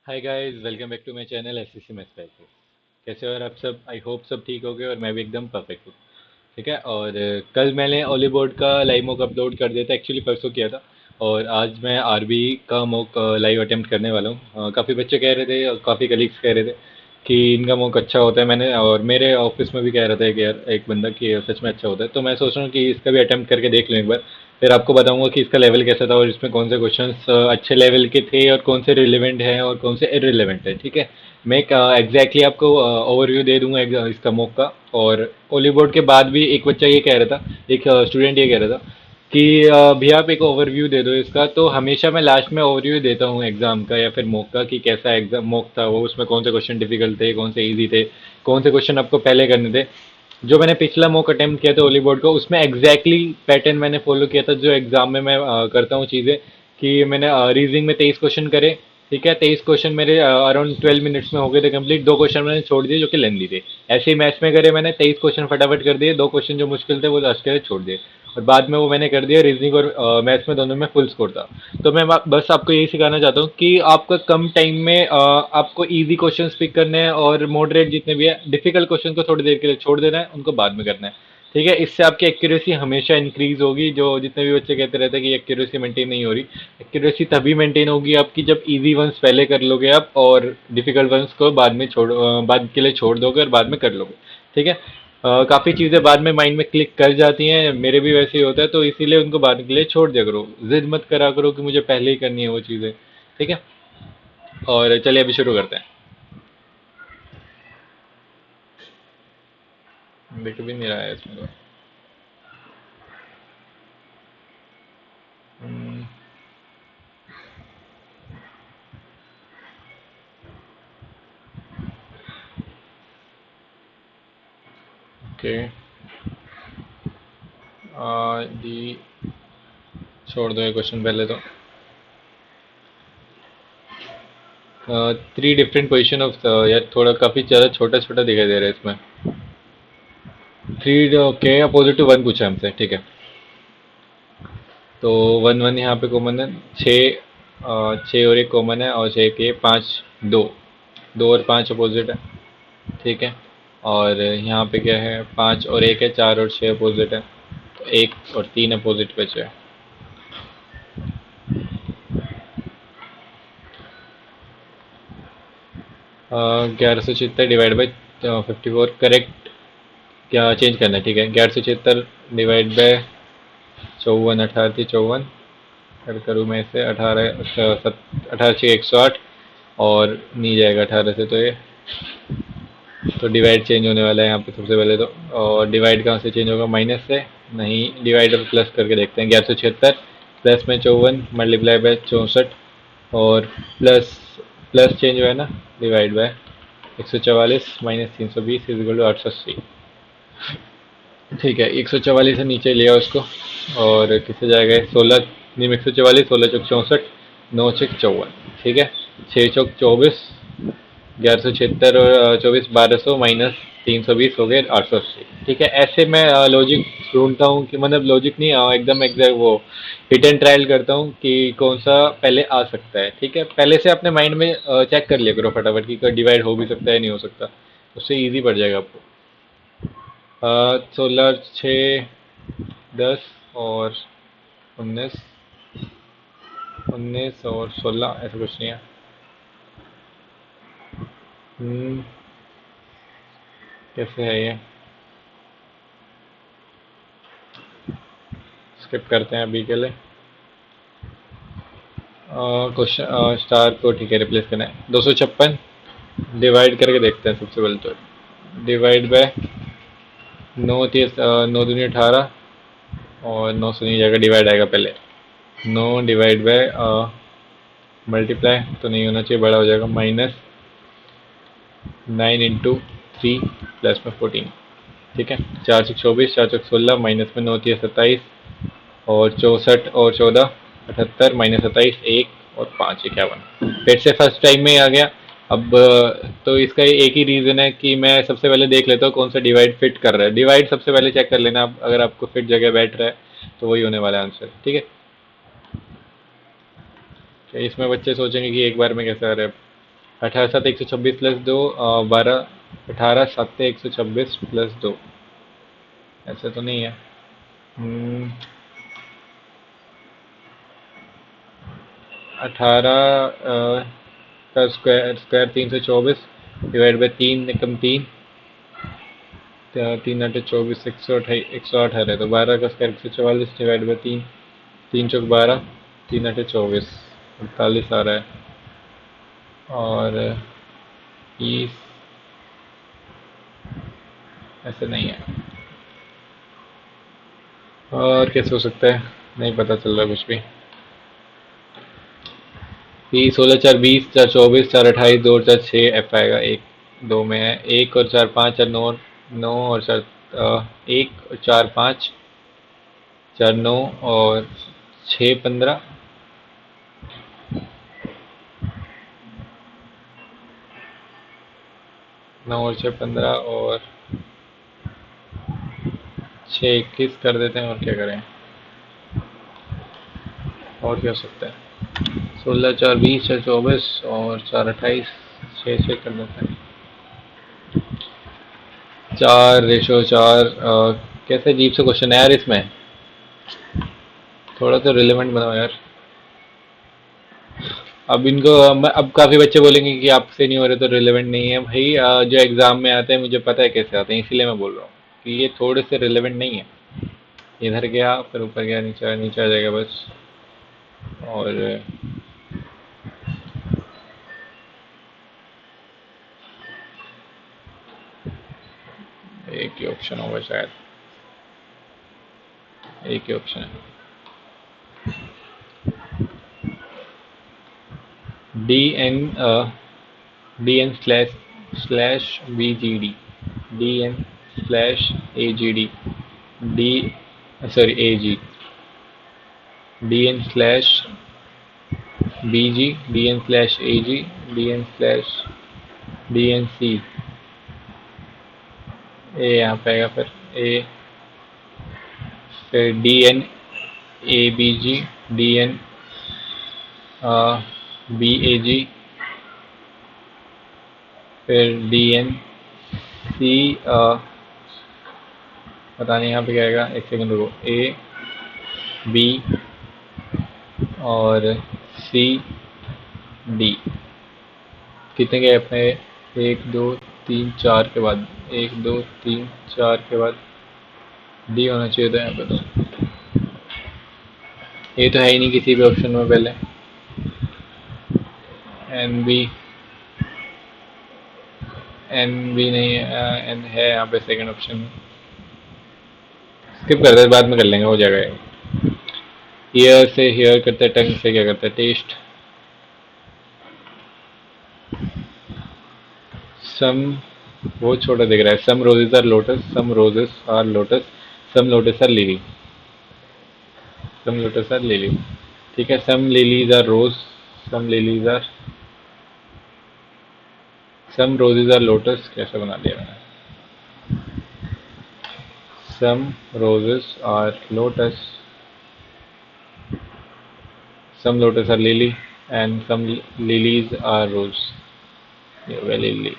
Hi guys, welcome back to my channel SCC maths practice. कैसे हो यार आप सब? आई होप सब ठीक हो गए और मैं भी एकदम परफेक्ट हूँ। ठीक है। और कल मैंने ओली बोर्ड का लाइव मॉक अपलोड कर दिया था, एक्चुअली परसों किया था। और आज मैं आरबी का मॉक लाइव अटेम्प्ट करने वाला हूँ। काफ़ी बच्चे कह रहे थे और काफ़ी कलीग्स कह रहे थे कि इनका मॉक अच्छा होता है। मैंने और मेरे ऑफिस में भी कह रहा था कि यार एक बंदा कि सच में अच्छा होता है, तो मैं सोच रहा हूँ कि इसका भी अटेम्प्ट करके देख लूँ एक बार। फिर आपको बताऊंगा कि इसका लेवल कैसा था और इसमें कौन से क्वेश्चंस अच्छे लेवल के थे और कौन से रिलेवेंट हैं और कौन से इररिलेवेंट है। ठीक है। मैं एक एग्जैक्टली आपको ओवरव्यू दे दूंगा इसका मॉक का। और ओली बोर्ड के बाद भी एक बच्चा ये कह रहा था, एक स्टूडेंट ये कह रहा था कि भैया आप एक ओवरव्यू दे दो इसका। तो हमेशा मैं लास्ट में ओवरव्यू देता हूँ एग्जाम का या फिर मॉक का कि कैसा एग्जाम मॉक था वो, उसमें कौन से क्वेश्चन डिफिकल्ट थे, कौन से इजी थे, कौन से क्वेश्चन आपको पहले करने थे। जो मैंने पिछला मॉक अटेम्प्ट किया था ओली बोर्ड को, उसमें एग्जैक्टली पैटर्न मैंने फॉलो किया था जो एग्जाम में मैं करता हूँ चीज़ें। कि मैंने रीजनिंग में 23 क्वेश्चन करे। ठीक है। 23 क्वेश्चन मेरे अराउंड 12 मिनट्स में हो गए थे कंप्लीट। दो क्वेश्चन मैंने छोड़ दिए जो कि लेंदी थे। ऐसे ही मैथ्स में करे मैंने 23 क्वेश्चन फटाफट कर दिए, दो क्वेश्चन जो मुश्किल थे वो लास्ट के लिए छोड़ दिए। और बाद में वो मैंने कर दिया, रीजनिंग और मैथ्स में दोनों में फुल स्कोर था। तो मैं बस आपको यही सिखाना चाहता हूँ कि आपका कम टाइम में आपको इजी क्वेश्चन पिक करने हैं और मॉडरेट जितने भी है डिफिकल्ट क्वेश्चन को थोड़ी देर के लिए छोड़ देना है, उनको बाद में करना है। ठीक है। इससे आपकी एक्यूरेसी हमेशा इंक्रीज होगी। जो जितने भी बच्चे कहते रहते हैं कि एक्यूरेसी मेंटेन नहीं हो रही, एक्यूरेसी तभी मेंटेन होगी आपकी जब इजी वंस पहले कर लोगे आप और डिफिकल्ट वंस को बाद के लिए छोड़ दोगे और बाद में कर लोगे। ठीक है। काफ़ी चीज़ें बाद में माइंड में क्लिक कर जाती हैं, मेरे भी वैसे ही होता है, तो इसीलिए उनको बाद के लिए छोड़ दिया करो। जिद मत करा करो कि मुझे पहले ही करनी है वो चीज़ें। ठीक है। और चलिए अभी शुरू करते हैं। दिख भी नहीं रहा है इसमें तो। ओके। डी छोड़ दो ये क्वेश्चन पहले तो। थ्री डिफरेंट पोजिशन ऑफ, यार थोड़ा काफ़ी ज़्यादा छोटा छोटा दिखाई दे रहा है इसमें। Three okay, opposite to one पूछा हमसे। ठीक है। तो वन वन यहाँ पे कॉमन है। छः, छः और एक कॉमन है और छः के पाँच, दो, दो और पाँच अपोजिट है। ठीक है। और यहाँ पे क्या है, पाँच और एक है, चार और छः अपोजिट है। तो एक और तीन अपोजिट बचे हैं। 1176 डिवाइड बाई 54 करेक्ट। क्या चेंज करना है? ठीक है। 1176 डिवाइड बाय चौवन, अठारह थी चौवन। कर करूँ मैं इसे अठारह, अठारह छः 108। और नहीं जाएगा अठारह से तो ये, तो डिवाइड चेंज होने वाला है यहाँ पे सबसे पहले तो। और डिवाइड कहाँ से चेंज होगा? माइनस से नहीं, डिवाइड और प्लस करके देखते हैं। 1176 प्लस में चौवन मल्टीप्लाई बाय 64। और प्लस, प्लस चेंज हुआ है ना, divide by 144 minus 320 equal to 880। ठीक है। 144 से नीचे लिया उसको और किससे जाएगा? 16 नहीं, 144, 16 चौक 64, नौ छः 54। ठीक है। छः चौक 24, 1176 और 24, 1200 माइनस 320 हो गए 880। ठीक है। ऐसे मैं लॉजिक ढूंढता हूँ कि मतलब लॉजिक नहीं, एकदम एग्जैक्ट वो हिट एंड ट्रायल करता हूँ कि कौन सा पहले आ सकता है। ठीक है। पहले से अपने माइंड में चेक कर लिया करो फटाफट कि डिवाइड हो भी सकता है नहीं हो सकता, उससे इजी पड़ जाएगा आपको। 16 छः 10 और 19, 19 और 16 ऐसा कुछ नहीं है। हम्म, कैसे है ये? स्किप करते हैं अभी के लिए। क्वेश्चन स्टार को ठीक है रिप्लेस करना है। 256 डिवाइड करके देखते हैं सबसे पहले तो। डिवाइड बाय नौ, तीस नौ दूनी 18 और नौ से नहीं जाएगा, डिवाइड आएगा पहले। नौ डिवाइड बाय मल्टीप्लाई तो नहीं होना चाहिए, बड़ा हो जाएगा। माइनस 9 इंटू थ्री प्लस में 14। ठीक है। चार चौक 24, चार चौक 16 माइनस में नौ तीस 27 और 64 और 14 78 माइनस 27 एक और पाँच 51। फिर से फर्स्ट टाइम में आ गया। अब तो इसका एक ही रीज़न है कि मैं सबसे पहले देख लेता हूँ कौन सा डिवाइड फिट कर रहा है। डिवाइड सबसे पहले चेक कर लेना आप, अगर आपको फिट जगह बैठ रहा है तो वही होने वाला है आंसर। ठीक है। तो इसमें बच्चे सोचेंगे कि एक बार में कैसे आ रहे हैं। 18 7 126 प्लस 2, 12, 18 7 126 प्लस 2। ऐसे तो नहीं है। 18 का स्क्वायर स्क्वायर 324 डिवाइड बाई 3 एकम 3, 3 8 24, 108 तो 12 का स्क्वायर 144 डिवाइड बाई 3, 3 चौक 12, 3 8 24, 48 आ रहा है। और ये ऐसे नहीं है। और कैसे हो सकता है, नहीं पता चल रहा कुछ भी। 16 4 20 4 24 4 28 2 और 4 6 एफ आएगा। एक दो में है, 1 और 4 5 4 9, 9 और 4 1 और 4 5 4 9 और 6 15, 9 और 6 15 और 6 21 कर देते हैं। और क्या करें, और क्या हो सकता है। 16 4 20 4 24 और 4 28, 6 6 कर देते हैं। 4:4। कैसे अजीब सा क्वेश्चन है यार इसमें, थोड़ा तो रिलेवेंट बनाओ यार। अब इनको अब काफ़ी बच्चे बोलेंगे कि आपसे नहीं हो रहे तो रिलेवेंट नहीं है भाई। जो एग्ज़ाम में आते हैं मुझे पता है कैसे आते हैं, इसीलिए मैं बोल रहा हूँ कि ये थोड़े से रिलेवेंट नहीं है। इधर गया फिर ऊपर गया, नीचे नीचे आ जाएगा बस। और एक ही ऑप्शन होगा शायद, एक ही ऑप्शन है। DN DN/BGD, DN/AGD, D sorry AG, DN/BG, DN/AG, DN/DNC। ए यहाँ पे आएगा, फिर ए, फिर DN/ABG, DN/BAG, फिर DN/C। पता नहीं यहाँ पे क्या आएगा, एक सेकंड रुको। A B और CD। कितने गए अपने, 1 2 3 4 के बाद, 1 2 3 4 के बाद D होना चाहिए था यहाँ पे। तो ये तो है ही नहीं किसी भी ऑप्शन में पहले। NB नहीं है, N है यहाँ पे सेकंड ऑप्शन में। स्किप कर दे, बाद में कर लेंगे, हो जाएगा। ईयर से हेयर करते हैं, टंग से क्या करते हैं, टेस्ट। सम बहुत छोटा दिख रहा है। Some roses are lotus, some roses are lotus, some lotus are lily, some lotus are lily. ठीक है, some lilies are rose, some lilies are, some roses are lotus कैसे बना दिया मैंने। Some roses are lotus, some lotus are lily, and some lilies are rose। ये वे lily,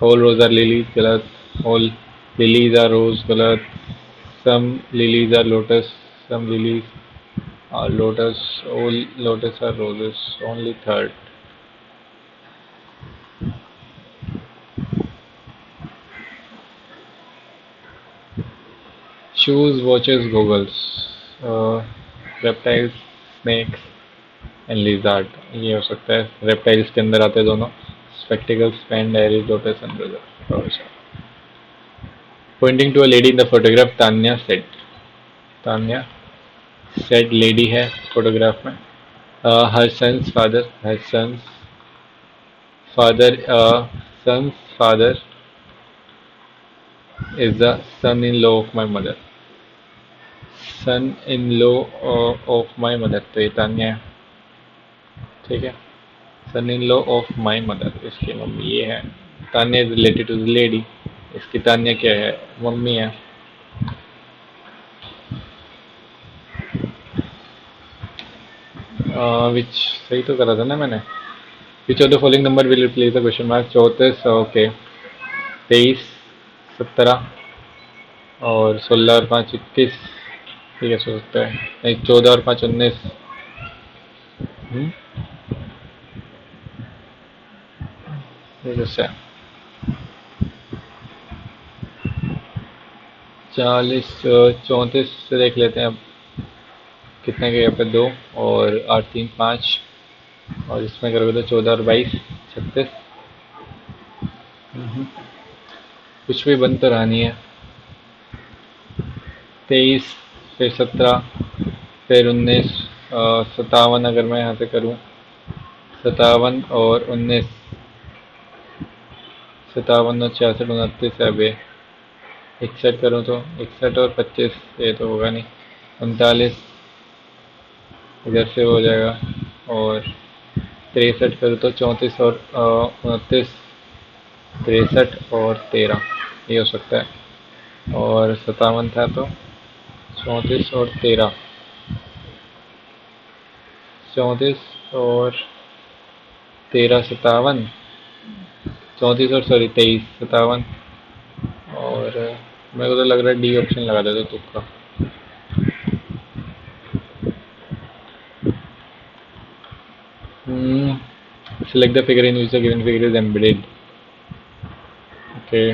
whole rose are lilies गलत, whole lilies are rose गलत, some lilies are lotus, some lilies are lotus, all lotus are roses, only third। shoes, watches, goggles, reptiles, snakes and lizard. ये हो सकता है, reptiles के अंदर आते हैं दोनों। Spectacles, pen, diaries, lotus and brother. Pointing to a lady in the photograph, Tanya said, Tanya said lady है फोटोग्राफ में। Her son's father, her son's father, son's father is the son in law of my mother, son in law of my mother, तो ये तान्या है। ठीक है, son in law of my mother, इसकी mummy ये है। Tanya is related to the lady, इसकी तान्या क्या है, मम्मी है। विच सही तो करा था ना मैंने। विच of the following number will replace the question mark? 34, okay, 23, 17 और 16 और 5 21। ठीक है, सो सकता है नहीं, 14 और 5 19। ठीक है, 40, 34 से देख लेते हैं अब कितने के यहाँ पे, 2 और 8 3 5, और इसमें करोगे तो 14 और 22 36। कुछ भी बन तो रहा नहीं है। 23, फिर 17, फिर 19, 57 अगर मैं यहाँ से करूँ, 57 और 19, 57 और 66 29 है। अब 61 करूँ तो 61 और 25, ये तो होगा नहीं। 39 इधर से हो जाएगा, और 63 करूँ तो 34 और 29, 63 और 13, ये हो सकता है। और 57 था तो 34 और 13, 34 और 13 57, 34 और सॉरी 23 57, और मेरे को तो लग रहा है डी ऑप्शन लगा देते तुक्का। Select the figure in which the given figure is embedded. Okay,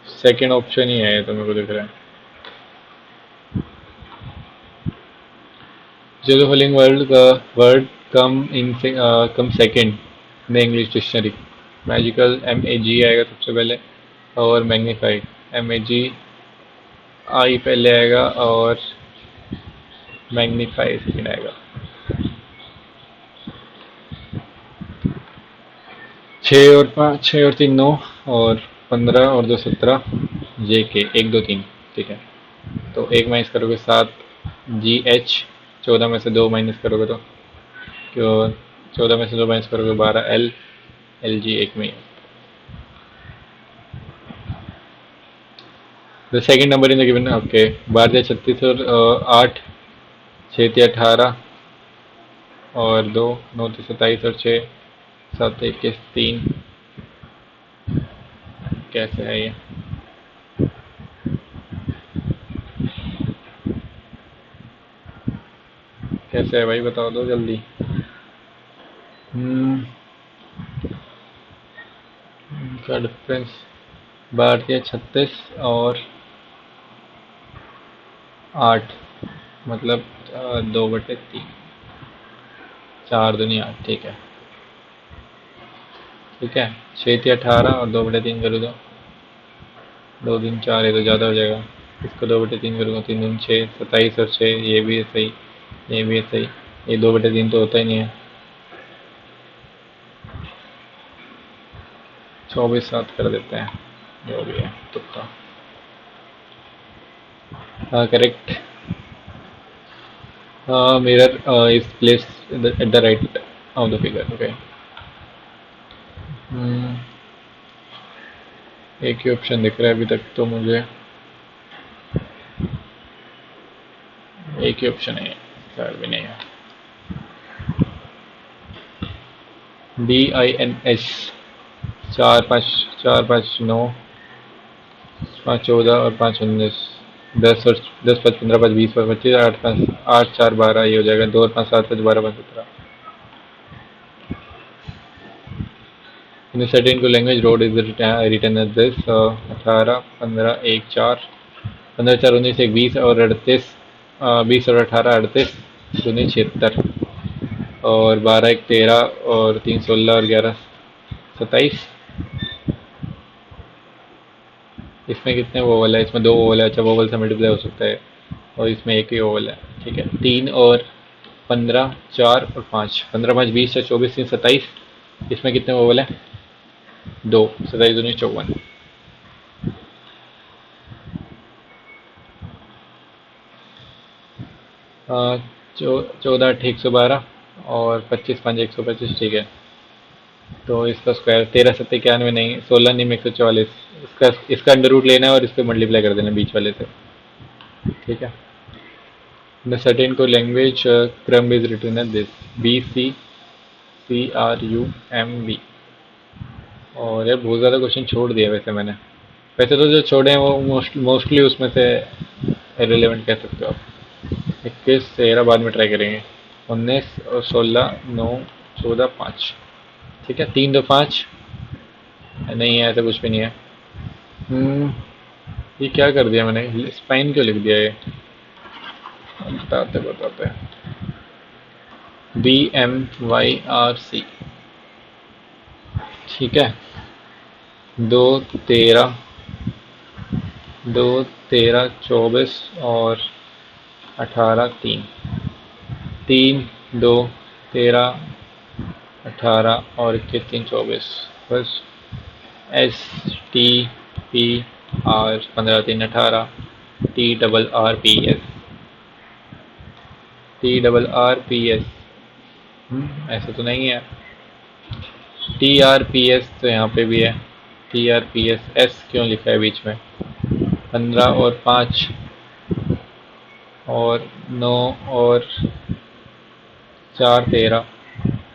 second option ही है तो मेरे को दिख रहा है। जो the following word come second in English dictionary? Magical MAG आएगा सबसे पहले, और मैग्नीफाई MAGI पहले आएगा, और मैग्नीफाई सेकेंड आएगा। 6 और 5, 6 और 3 9, और 15 और 2 17, JK 1 2 3। ठीक है, तो एक माइनस करोगे 7, GH 14 में से 2 माइनस करोगे तो क्यों, 14 में से 2 माइनस करोगे 12, LG एक में ही है। The second number in the given, okay, 12 36 और 8, 6 18 और 2, 9 27 और 6, 7 21 3। कैसे है ये? कैसे है भाई, बताओ दो जल्दी। क्या डिफरेंस? 12 36 और 8, मतलब 2/3, 4 दूनी 8। ठीक है, ठीक है, 6 18 और 2/3 करूँ तो 2 3 4, ये तो ज़्यादा हो जाएगा। इसको 2/3 करूँगा, 3 दूनी 6, 27 और 6, ये भी है सही, ये भी है सही। ये 2/3 तो होता ही नहीं है। 24 7 कर देते हैं, जो भी है तुक्का। हाँ, correct. Mirror is place at the right of the figure. Okay, एक ही ऑप्शन दिख रहा है अभी तक तो मुझे, एक ही ऑप्शन है, थर्ड भी नहीं है। DINS 4 5, 4 5 9, 5 14 और 5 19, 10 और 10 5 15 5 20 5 25, 8 5 8 4 12, ये हो जाएगा। 2 और 5 7 5 12 5 17। In certain code language road is written as this, 18 15 1 4, 15 4 19 1 20 और 38, 20 और 18 38 दूनी 76, और 12 1 13 और 3 16 और 11 27। इसमें कितने वोवल है? इसमें 2 वोवल है। अच्छा, वोवल से मल्टीप्लाई हो सकता है, और इसमें एक ही वोवल है। ठीक है, 3 और 15 4 और 5, 15 5 20 या 24 3 27। इसमें कितने वोवल है? 2, 27 दूनी 54। 14 8 112 और 25 5 125। ठीक है, तो इसका स्क्वायर 13 7 91 नहीं, 16 नहीं, 144। इसका अंडर रूट लेना है और इस पर मल्टीप्लाई कर देना बीच वाले से। ठीक है, इन certain code language crumb is written as this BCCRUMB। और यार बहुत ज़्यादा क्वेश्चन छोड़ दिया वैसे मैंने। वैसे तो जो छोड़े हैं वो मोस्टली उसमें से रिलेवेंट कह सकते हो आप। 21 13 बाद में ट्राई करेंगे। 19 और 16 9 14 5। ठीक है, 3 2 5 नहीं है, ऐसा कुछ भी नहीं है। ये क्या कर दिया मैंने, स्पाइन क्यों लिख दिया ये, बताते बताते। BMYRC। ठीक है, 2 13 2 13 24 और 18 3 3 2 13 18 और 21 3 24। बस STPR 15 3 18 TRRPS TRRPS। ऐसा तो नहीं है। TRPS तो यहाँ पे भी है। TRPS S क्यों लिखा है बीच में। 15 और 5 और 9 और 4 13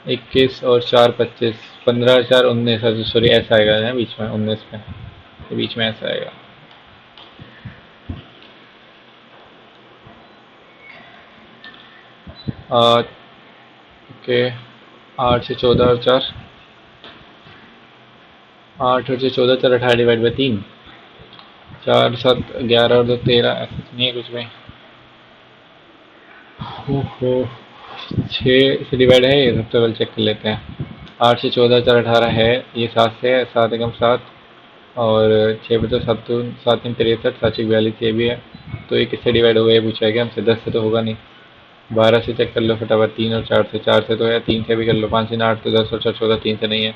21 और 4 25 15 4 19। सॉरी ऐसा आएगा ना बीच में 19 में, तो बीच में ऐसा आएगा। ओके, 8 से 14 और 4 8 और 14 4 18 डिवाइड बाई 3 4 7 11 और 2 13। ऐसा तो नहीं है कुछ भी। ओहो, 6 से डिवाइड है ये, सबसे पहले चेक कर लेते हैं। 8 से 14 4 18 है, ये 7 से है, 7 एकम 7 और 6 पे तो 7 7 3 63 7 6 42 ये भी है। तो ये किससे डिवाइड होगा ये पूछा है क्या हमसे, 10 से तो होगा नहीं। 12 से चेक कर लो फटाफट, 3 और 4 से तो है, 3 से भी कर लो, 5 3 8 तो 10 और 4 14 3 से नहीं है।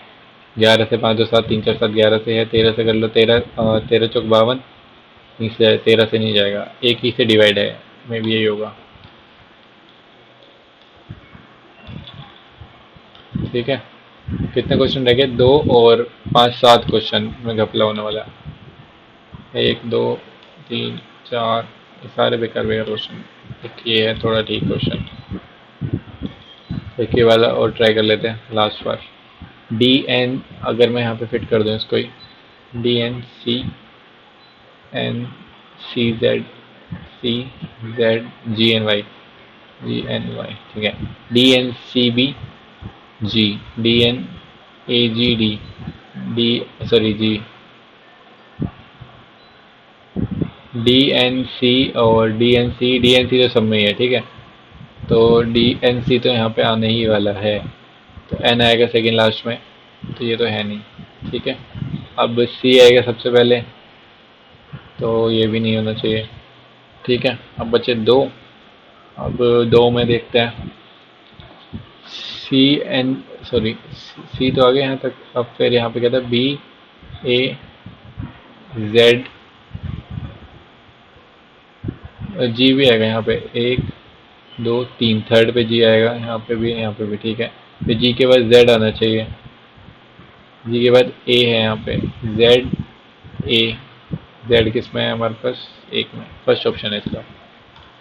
11 से 5 2 7 3 4 7 11 से है। 13 से कर लो, 13 13 चौक 52 से 13 से नहीं जाएगा, एक ही से डिवाइड है, मे भी यही होगा। ठीक है, कितने क्वेश्चन रह गए, 2 और 5 7 क्वेश्चन में घपला होने वाला है। 1 2 3 4 ये सारे बेकार बेकार क्वेश्चन। एक ये है थोड़ा ठीक क्वेश्चन, एक ये वाला और ट्राई कर लेते हैं लास्ट बार। DN अगर मैं यहाँ पे फिट कर दूँ इसको ही, DNCNCZGNY ठीक है। DNCBG DNAGD डी सॉरी जी DNC और DNC तो सब में ही है। ठीक है, तो DNC तो यहाँ पे आने ही वाला है, तो N आएगा सेकेंड लास्ट में, तो ये तो है नहीं। ठीक है, अब C आएगा सबसे पहले, तो ये भी नहीं होना चाहिए। ठीक है, अब बचे 2। अब 2 में देखते हैं। CN सॉरी C तो आ गया यहाँ तक। अब फिर यहाँ पे क्या था, BAZ G भी आएगा यहाँ पे, 1 2 3 थर्ड पे G आएगा, यहाँ पे भी यहाँ पे भी। ठीक है, तो G के बाद Z आना चाहिए, G के बाद A है यहाँ पे, ZA। Z किस में है हमारे पास, एक में, फर्स्ट ऑप्शन है इसका,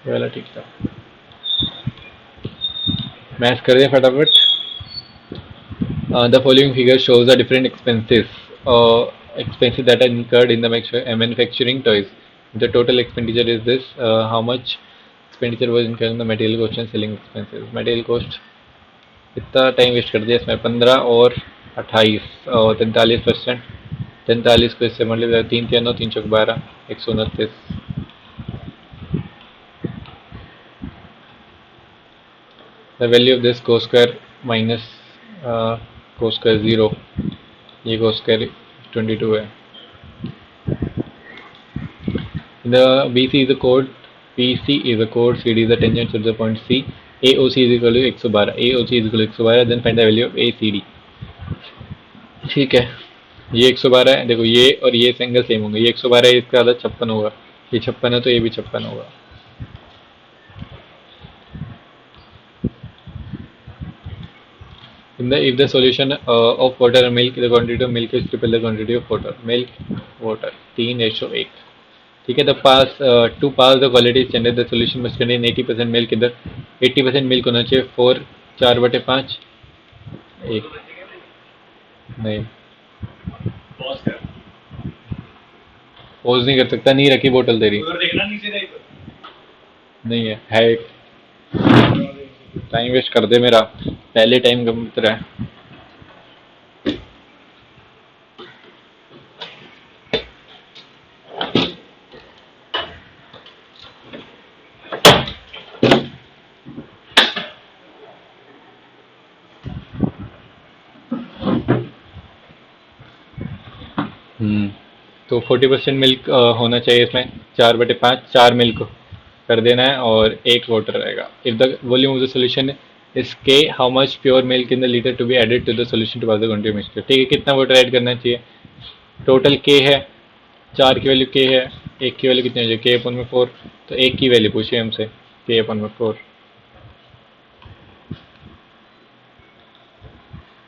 ये वाला ठीक था। मैच कर दिया फटाफट। The following figure shows the different expenses that are incurred in the manufacturing toys. The total expenditure is this. How much expenditure was incurred in the material cost and selling expenses? Material cost कितना time waste कर दिया इसमें, 15 और 28 और 43%। 43 को इससे multiply, 3 3 9 3 Chowk 12 129। The value of this co square minus co square 0, ये co square 22 है। The BC is the chord, PC is the chord, CD is the tangent to the point C, AOC is equal to 112, AOC is equal to 112, then find the value of ACD। ठीक है, ये 112 है, देखो ये और ये angle same होंगे, ये 112 है, इसका आधा 56 होगा, ये 56 है तो ये भी 56 होगा। If the solution of water and milk, the quantity of milk is triple the quantity of water, milk water 3:1। ठीक है, the pass to pass the quality standard the solution must contain 80% milk, इधर 80% milk होना चाहिए। 4 4/5 एक नहीं, pose नहीं कर सकता, नहीं रखी बोतल तेरी, नहीं है एक। टाइम वेस्ट कर दे मेरा, पहले टाइम कम रहा है। हम्म, तो 40% मिल्क होना चाहिए इसमें। 4/5 4 मिल्क कर देना है और एक वाटर रहेगा। If the volume of the solution is K, how much pure milk in the litre to be added to the solution to pass the quantity mixture. ठीक है, कितना वाटर ऐड करना चाहिए? टोटल के है, 4 की वैल्यू के है, एक की वैल्यू कितनी हो जाए? के अपन में 4, तो एक की वैल्यू पूछी हमसे, के अपन में 4।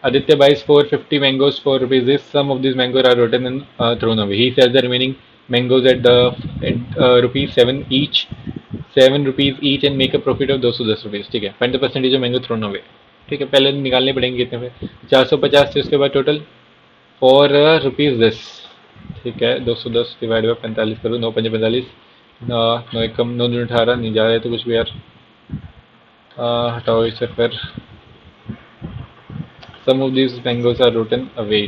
Aditya buys 450 mangoes for rupees this. Some of these mangoes are rotten and thrown away. He sells the remaining mangoes at rupees 7 each, 7 rupees each and make a profit of 210 rupees. ठीक है, find the percentage of mango thrown away. ठीक है, पहले निकालने पड़ेंगे कितने पे? 450 थे, उसके बाद टोटल फॉर रुपीज दस। ठीक है, 210 डिवाइड बाई 45 करो, 9×5 = 45, नौ एक कम 9×18 नहीं जा रहे तो कुछ भी यार। हटाओ इसे फिर। Some of these mangoes are rotten away.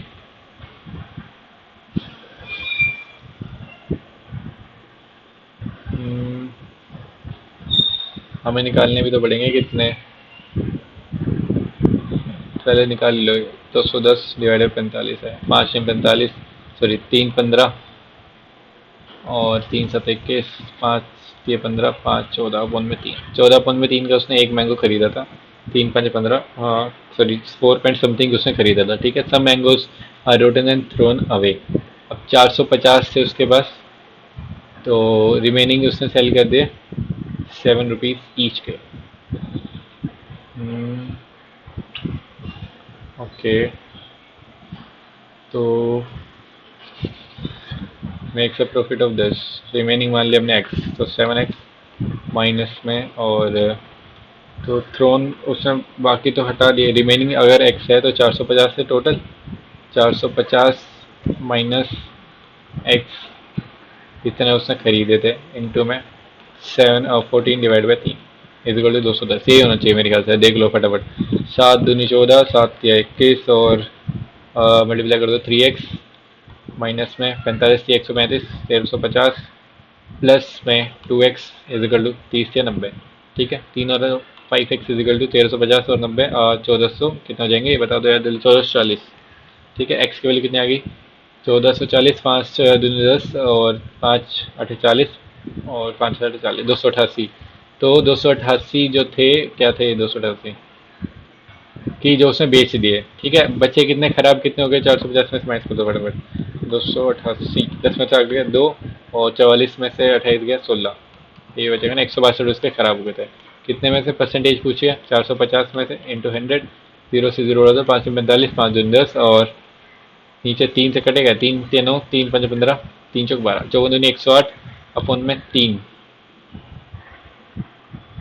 Hmm, हमें निकालने भी तो पड़ेंगे कितने, पहले निकाल लो। 210 डिवाइड 45 है, 5×45, सॉरी 3×15 और 3×7 = 21, 5×3 = 15, 5 14/3, 14/3 का उसने एक मैंगो खरीदा था। 3×5 = 15, हाँ सॉरी 4 पॉइंट समथिंग उसने खरीदा था। ठीक है, सब mangoes are rotten and thrown away. अब 450 थे उसके पास, तो रिमेनिंग उसने सेल कर दिए 7 रुपीज़ ईच के। ओके, तो makes a profit of this, remaining मान लिया हमने एक्स, तो 7x माइनस में, और तो थ्रोन उसने बाकी तो हटा दिए। रिमेनिंग अगर एक्स है तो 450 से टोटल 450 माइनस एक्स, इतने उसने खरीदे थे इनटू में 14/3 इज इक्वल टू 210। यही होना चाहिए मेरे ख्याल से, देख लो फटाफट। 7×2 = 14, 7×3 = 21 और मल्टीप्लाई कर दो 3x, माइनस में 45 थी 135 1350, प्लस में 2x इज इक्वल टू 30 या 90। ठीक है, 3 और 5x इज इक्वल टू 1350 और 90, 1400 कितना हो जाएंगे ये बता दो यार, 1440। ठीक है, x की वैल्यू कितनी आ गई? 1440, 5×2 = 10 और 5×8 = 40 और 5×8 = 40, 288। तो 288 जो थे, क्या थे 288 कि जो उसने बेच दिए। ठीक है, बच्चे कितने खराब कितने हो गए? 450 में से माइनस कर दो फटाफट। 288, 10 में से 8 गया 2, और 44 में से 28 गया 16, ये बचेगा ना 162 उसके खराब हो गए थे। कितने में से परसेंटेज पूछिए? 450 में से इंटू 100, 0 से 0 उड़ा दो, 5×45, 5×10 और नीचे 3 से कटेगा, 3×3 = 9, 3×5 = 15, 3×4 = 12, 54×2 = 108 अपन में 3,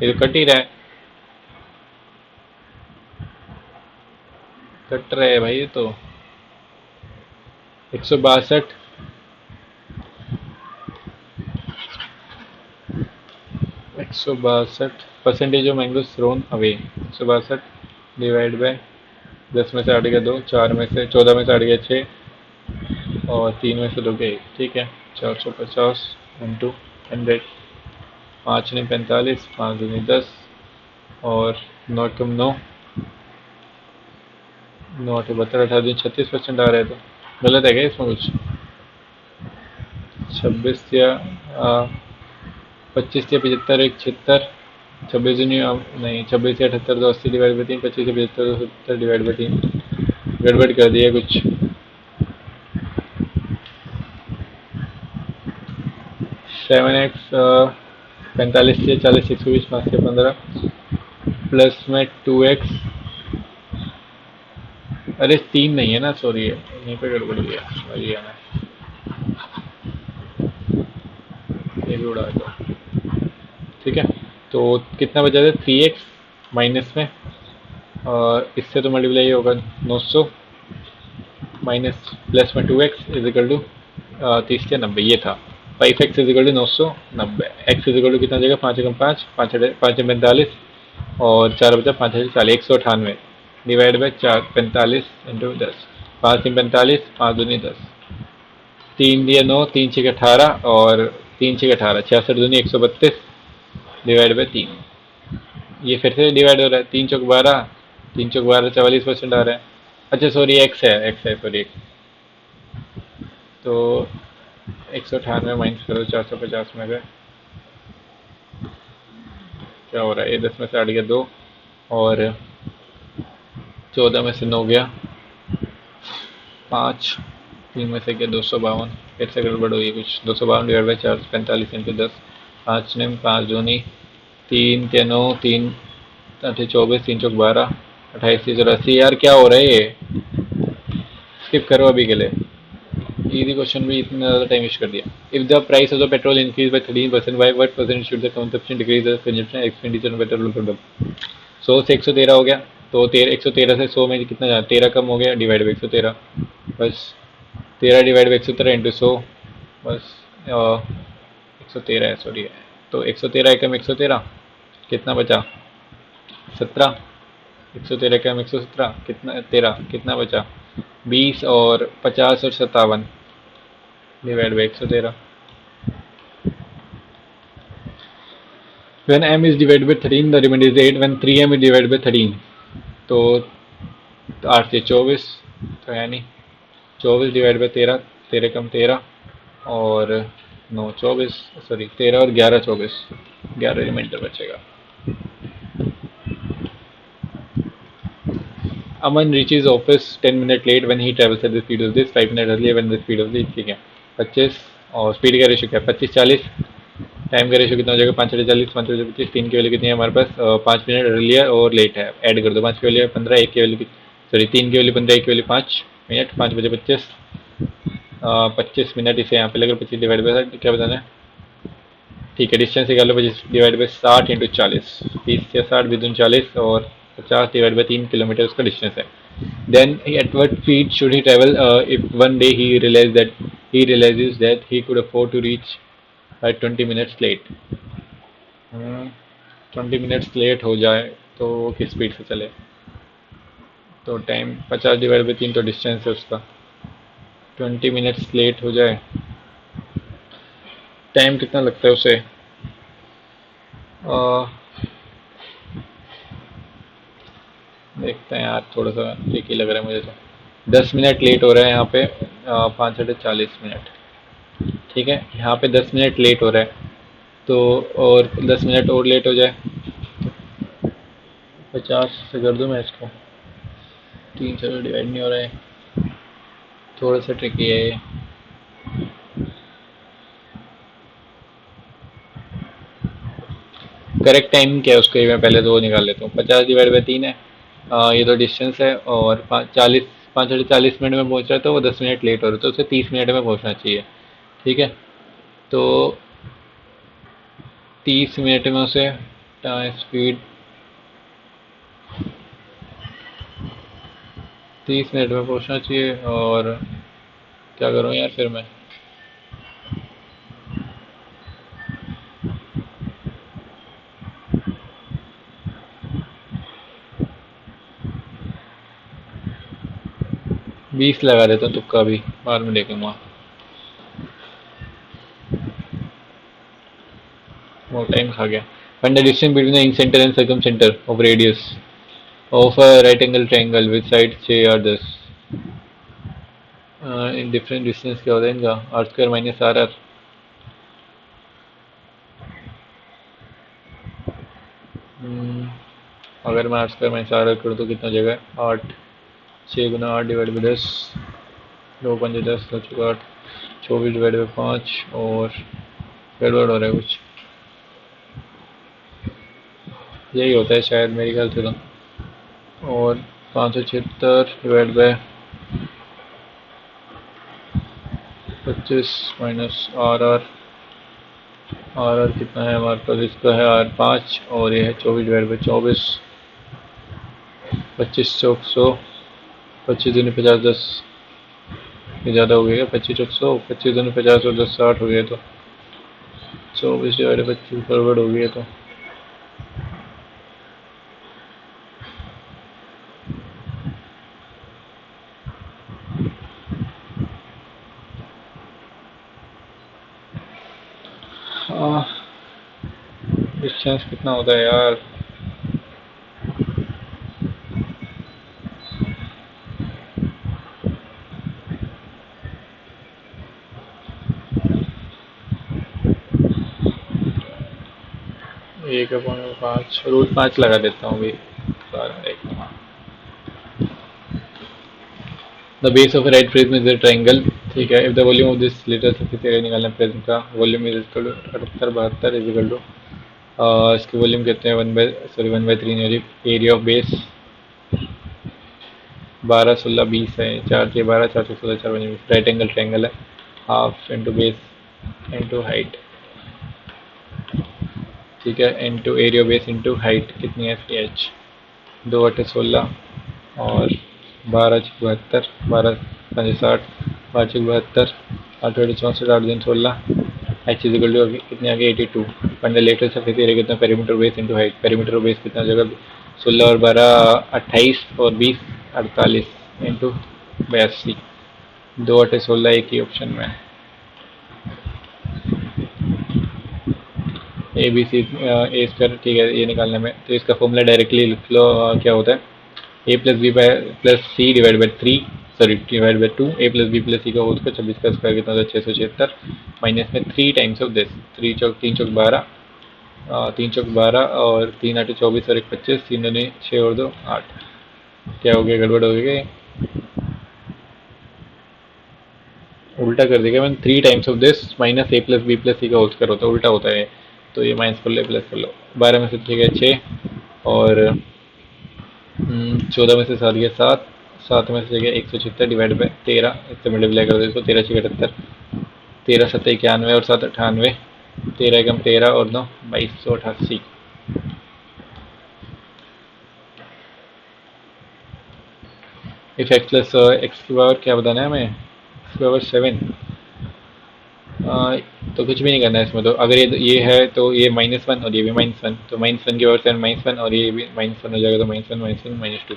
ये तो कट ही रहा है, कट रहा है भाई ये तो। 162, 162 percentage of mango thrown away. 162 divide by 10 में से 8 गया 2, 4 में से 14 में से 8 गया 6 और 3 में से 2 गया 1। ठीक है, 450 इंटू 100, 5×9 = 45, 5×2 = 10 और 9×9 9×8 = 72, 18×36% आ रहे थे। गलत है क्या इसमें कुछ? 26 या 25 या 75, एक 76, 26 नहीं 26 या 78 तो 80 डिवाइड बाई 3, 25 या 75 तो 70 डिवाइड बाई 3, गड़बड़ कर दिया कुछ। 7x 45 से 40, 120, 5 से 15 प्लस में 2x, अरे 3 नहीं है ना, सॉरी यहीं पे गड़बड़ गया, वही है ना। ये भी उड़ा दो। ठीक है, तो कितना बचा था, 3x माइनस में, और इससे तो मल्टीप्लाई होगा 900 माइनस प्लस में 2x इजिकल टू 30 90, ये था 5x equal to 990। x equal to कितना हो जाएगा, 5 5 5 45, और 4 बचा 5 40, 198 डिवाइड बाई 4 45 इंटू 10, 5 3 45, 5 दूनी 10, 3 दिया 9, 3 6 18, और 3 6 18, 66 दूनी 132 डिवाइड बाई 3। ये फिर से डिवाइड हो रहा है, 3 चौक 12, 3 चौक 12 44% आ रहा है। अच्छा सॉरी, एक्स है सॉरी। तो 198 माइनस करो 450 में से, क्या हो रहा है, ये 10 में से 8 गया 2, और 14 में से 9 गया 5, 3 में से गया 252, फिर से गड़बड़ हुई कुछ, 252 डिवाइड बाई 445 इंटू 10, 5 ने 5 दूनी 3 के 9, 3 24, 3 चौक 12, 28 3 84। यार क्या हो रहा है ये, स्किप करो अभी के लिए, इजी क्वेश्चन भी इतना ज़्यादा टाइम वेस्ट कर दिया। If the price of the petrol increase by 13%, by what percent should the consumption decrease the consumption expenditure on petrol product. 100 से 113 हो गया, तो 113 से 100 में कितना जाना, 13 कम हो गया, डिवाइड बाई 113, बस 13 डिवाइड बाई 113 इंटू 100, बस 113 है सॉरी, तो 113 एकम 113, कितना बचा 17, 113 कम 117 कितना 13, कितना बचा 20, और 50 और 57 divide by 113। When m is divided by 13, the remainder is 8. When 3m is divided by 13, तो 8 से 24, तो है नहीं, 24 डिवाइड बाई 13, 13 कम 13, और 9 24, सॉरी 13 और 11 24, 11 रिमाइंडर बचेगा। Aman reaches office 10 minutes late when he travels at the speed of this, 5 minutes earlier when the speed of this, ठीक है 25, और स्पीड का रेशो क्या है 25 40, टाइम का रेशो कितना हो जाएगा 5 40, 5 25, 3 की वैल्यू कितनी है हमारे पास, 5 मिनट अर्लियर और लेट है, ऐड कर दो, 5 की वैल्यू 15, 1 की वैल्यू सॉरी 3 की वैल्यू 15, 1 की वैल्यू 5 मिनट, 5 बजे 25, 25 मिनट, इसे यहाँ पे लेकर 25 डिवाइड बाई क्या बताना है, ठीक है डिस्टेंस निकाल लो, 25 डिवाइड बाई 60 इंटू 40, 30 या 60 विद 40, और 50 डिवाइड बाई 3 किलोमीटर उसका डिस्टेंस है। Then at what speed should he travel if one day he realizes that he could afford to reach at 20 minutes late। 20 minutes late हो जाए तो किस speed से चले, तो टाइम 50 डिवाइड बाई 3 तो डिस्टेंस है उसका, 20 मिनट्स लेट हो जाए, टाइम कितना लगता है उसे, देखते हैं यार, थोड़ा सा ठीक ही लग रहा है मुझे तो, 10 मिनट लेट हो रहा है यहाँ पे, 5 से 40 मिनट, ठीक है यहाँ पे 10 मिनट लेट हो रहा है, तो और 10 मिनट और लेट हो जाए, 50 से कर दूँ मैं इसको, 3 से डिवाइड नहीं हो रहा है, थोड़ा सा ट्रिकी है ये। करेक्ट टाइम क्या है उसका, मैं पहले तो वो निकाल लेता हूँ, 50 डिवाइड बाई 3 है, ये तो डिस्टेंस है, और 5 40 मिनट में पहुँच रहा है, तो वो 10 मिनट लेट हो रहा है, तो उसे 30 मिनट में पहुँचना चाहिए, ठीक है, तो 30 मिनट में उसे स्पीड 30 मिनट में पहुँचना चाहिए, और क्या करूँ यार फिर मैं, बीस लगा देता हूँ तुक्का, भी बाद में देखूंगा, वो टाइम खा गया। Find the distance between the incenter and circumcenter of radius of a right angle triangle with sides say are this, in different distance क्या होता है इनका, R square minus R R, अगर मैं R square minus R R करूँ तो कितना हो जाएगा, 8, 6 गुना 8 डिवाइड बाई 10, 2 पंजे 10, 2 चौके 8, 24 डिवाइड बाई 5, और गड़बड़ हो रहा है कुछ, यही होता है शायद मेरे ख्याल से तो, और 576 divide by 25 minus R R, और कितना है हमारे पास, इसका है R5 और ये है 24/24, 25 चौक 100, 25 दूनी 50 10, ये ज़्यादा हो गया, 25 चौक 100, 25 दूनी 50 और 10 60 हो गया, तो 24/25 फॉरवर्ड हो गया, तो डिस्टेंस कितना होता है यार। एक अपॉइंट 5 रूट 5 लगा देता हूँ अभी। The base of right prism is a triangle, ठीक है। If the volume of this litre surface area निकालना प्रिज्म का volume is equal to 78 72 is equal to, इसकी वॉल्यूम कहते हैं 1/3 एरिया ऑफ बेस 12 16 20 है, 4 6 12 4 6 16 4 5 20, राइट एंगल ट्रायंगल है। Half into base into height, ठीक है, into area base into height कितनी है इसकी एच, 2 8 16 और 12 6 72, 12 5 60, 5 6 72, 8 8 64, 8 3 16, एच इज इक्वल टू कितने आ गए 82। फंडामेंटल सरफेस एरिया कितना, perimeter base into height, perimeter base कितना जगह 16 और 12 28 और 20 48 इंटू 82, 2 8 16 एक ही ऑप्शन में। A B C A square, ठीक है, ये निकालने में तो इसका फॉर्मूला डायरेक्टली लिख लो, क्या होता है A plus B plus C divide by 3, sorry divide by 2, A plus B plus C का होल स्क्वायर 26 का स्क्वायर कितना होता है 676, माइनस में 3 टाइम्स ऑफ दिस, 3 चौक 12, 3 चौक 12 और 3 8 24 और 1 25, 3 दूनी 6 और 2 8, क्या हो गया गड़बड़ हो गई, उल्टा कर देगा मैंने, 3 times of this minus A plus B plus C का होल स्क्वायर होता है, उल्टा होता है, तो ये माइनस कर लो प्लस कर लो, 12 में से ठीक है 6 और 14 में से 7 गया 7, 7 में से गया 176 डिवाइड बाई 13, इससे मल्टीप्लाई कर दो इसको, 13 6 78, 13 7 91 और 7 98, 13 एकम 13 और 9 2288। इफ एक्स प्लस एक्स की पावर क्या बताना है हमें, एक्स की पावर 7, तो कुछ भी नहीं करना है इसमें, तो अगर ये है तो ये -1 और ये भी -1, तो -1 की पावर 7 -1 और ये भी -1 हो जाएगा, तो -1 -1 -2।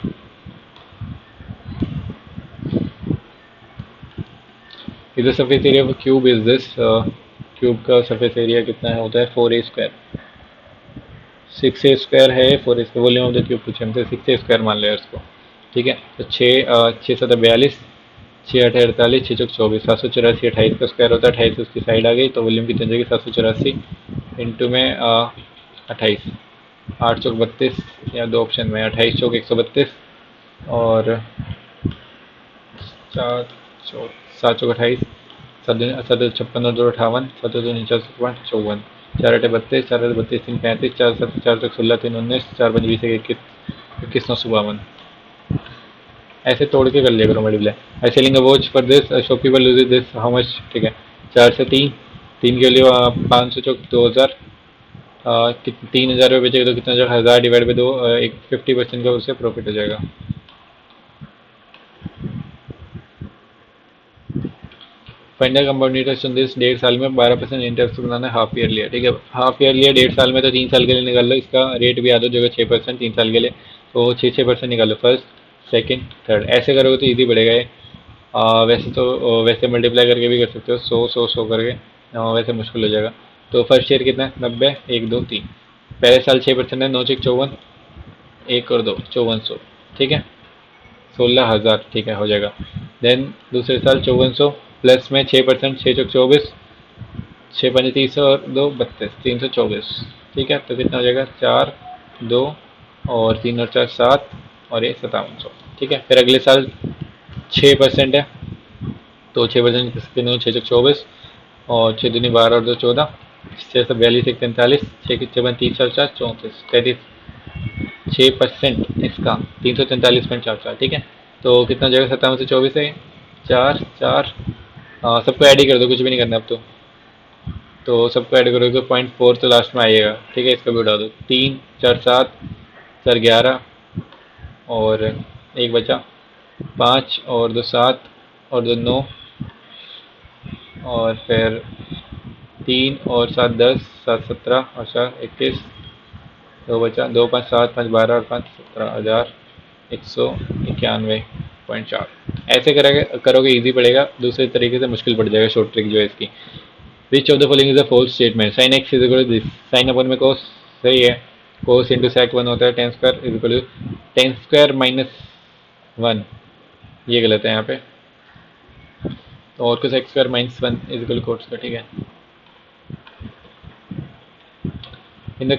इधर surface area of cube is this, cube का सरफेस एरिया कितना होता है 4a स्क्वायर, 6a स्क्वायर है 4a square, volume of the cube पूछे हमसे, 6a स्क्वायर मान लिया उसको, ठीक है। तो 6 7 42, 6 8 48, 6 चौक 24, 784 28 का स्क्वायर होता है, 28 उसकी साइड आ गई, तो वॉल्यूम कितनी जाएगी 784 इंटू में 28, 8 चौक 32, या दो ऑप्शन में 28 चौक 132 और 4 चौक 7 चौक 28, 7 56 और 2 58, 7 2 49 54, 4 8 32, 4 8 32 3 35, 4 7 4 तक 16 3 19, 4 5 20 21 21 9 52, ऐसे तोड़ के कर लिया करो multiply. I selling a watch for this shopkeeper loses this how much, ठीक है, 4 से 3, 3 के लिए 500 चौक 2000, 3000 रुपये बचेगा, तो कितना जाएगा 1000 डिवाइड बाई 2, एक 50% का उससे प्रॉफिट हो जाएगा। Final compound interest on this, 1.5 साल में 12% इंटरेस्ट बनाना है, हाफ ईयर लिया, ठीक है, हाफ ईयर लिया 1.5 साल में, तो 3 साल के लिए निकाल लो, इसका रेट भी याद हो जाएगा 6%, 3 साल के लिए, तो 6% निकालो, फर्स्ट सेकंड थर्ड, ऐसे करोगे तो इजी बढ़ेगा ये। वैसे तो वैसे मल्टीप्लाई करके भी कर सकते हो, 100 करके, वैसे मुश्किल हो जाएगा। तो फर्स्ट ईयर कितना है 90, 1 2 3, पहले साल 6% है, 9 6 54, 1 और 2 5400, ठीक है, 16,000, ठीक है हो जाएगा। देन दूसरे साल 5400 प्लस में 6%, 6 चौक 24, 6 5 30 और 2 32, 324, ठीक है, तो कितना हो जाएगा 4 2 और 3 और 4 7 और ये 5700, ठीक है। फिर अगले साल 6% है, तो 6% कितने हो 6 चौक 24 और 6 दूनी 12 और 2 14, 6 से 42 1 43, 6 की 6 30 4 4 34 33, 6% इसका 343.44, ठीक है, तो कितना हो जाएगा 57 से 24 है 4 4, सबको ऐड ही कर दो, कुछ भी नहीं करना अब तो, तो सबको ऐड करोगे तो 0.4 तो लास्ट में आएगा, ठीक है। इसका भी उड़ा दो, 3 4 7, 4 11 और एक बचा, 5 और 2 7 और 2 9 और फिर 3 और 7 10, 7 17 और 4 21, दो बचा, 2 5 7 5 12 और 5 17,000 191.4। ऐसे करोगे इजी पड़ेगा, दूसरे तरीके से मुश्किल पड़ जाएगा। शॉर्ट ट्रिक जो है इसकी, which of the following is a false statement, sine X is equal to this, sine अपन में कोस सही है, कोस इंटू सेक वन होता है, ten square is equal to ten square minus one, ये गलत है यहाँ पे। तो और cos X square minus one is equal to cot square, ठीक है। In the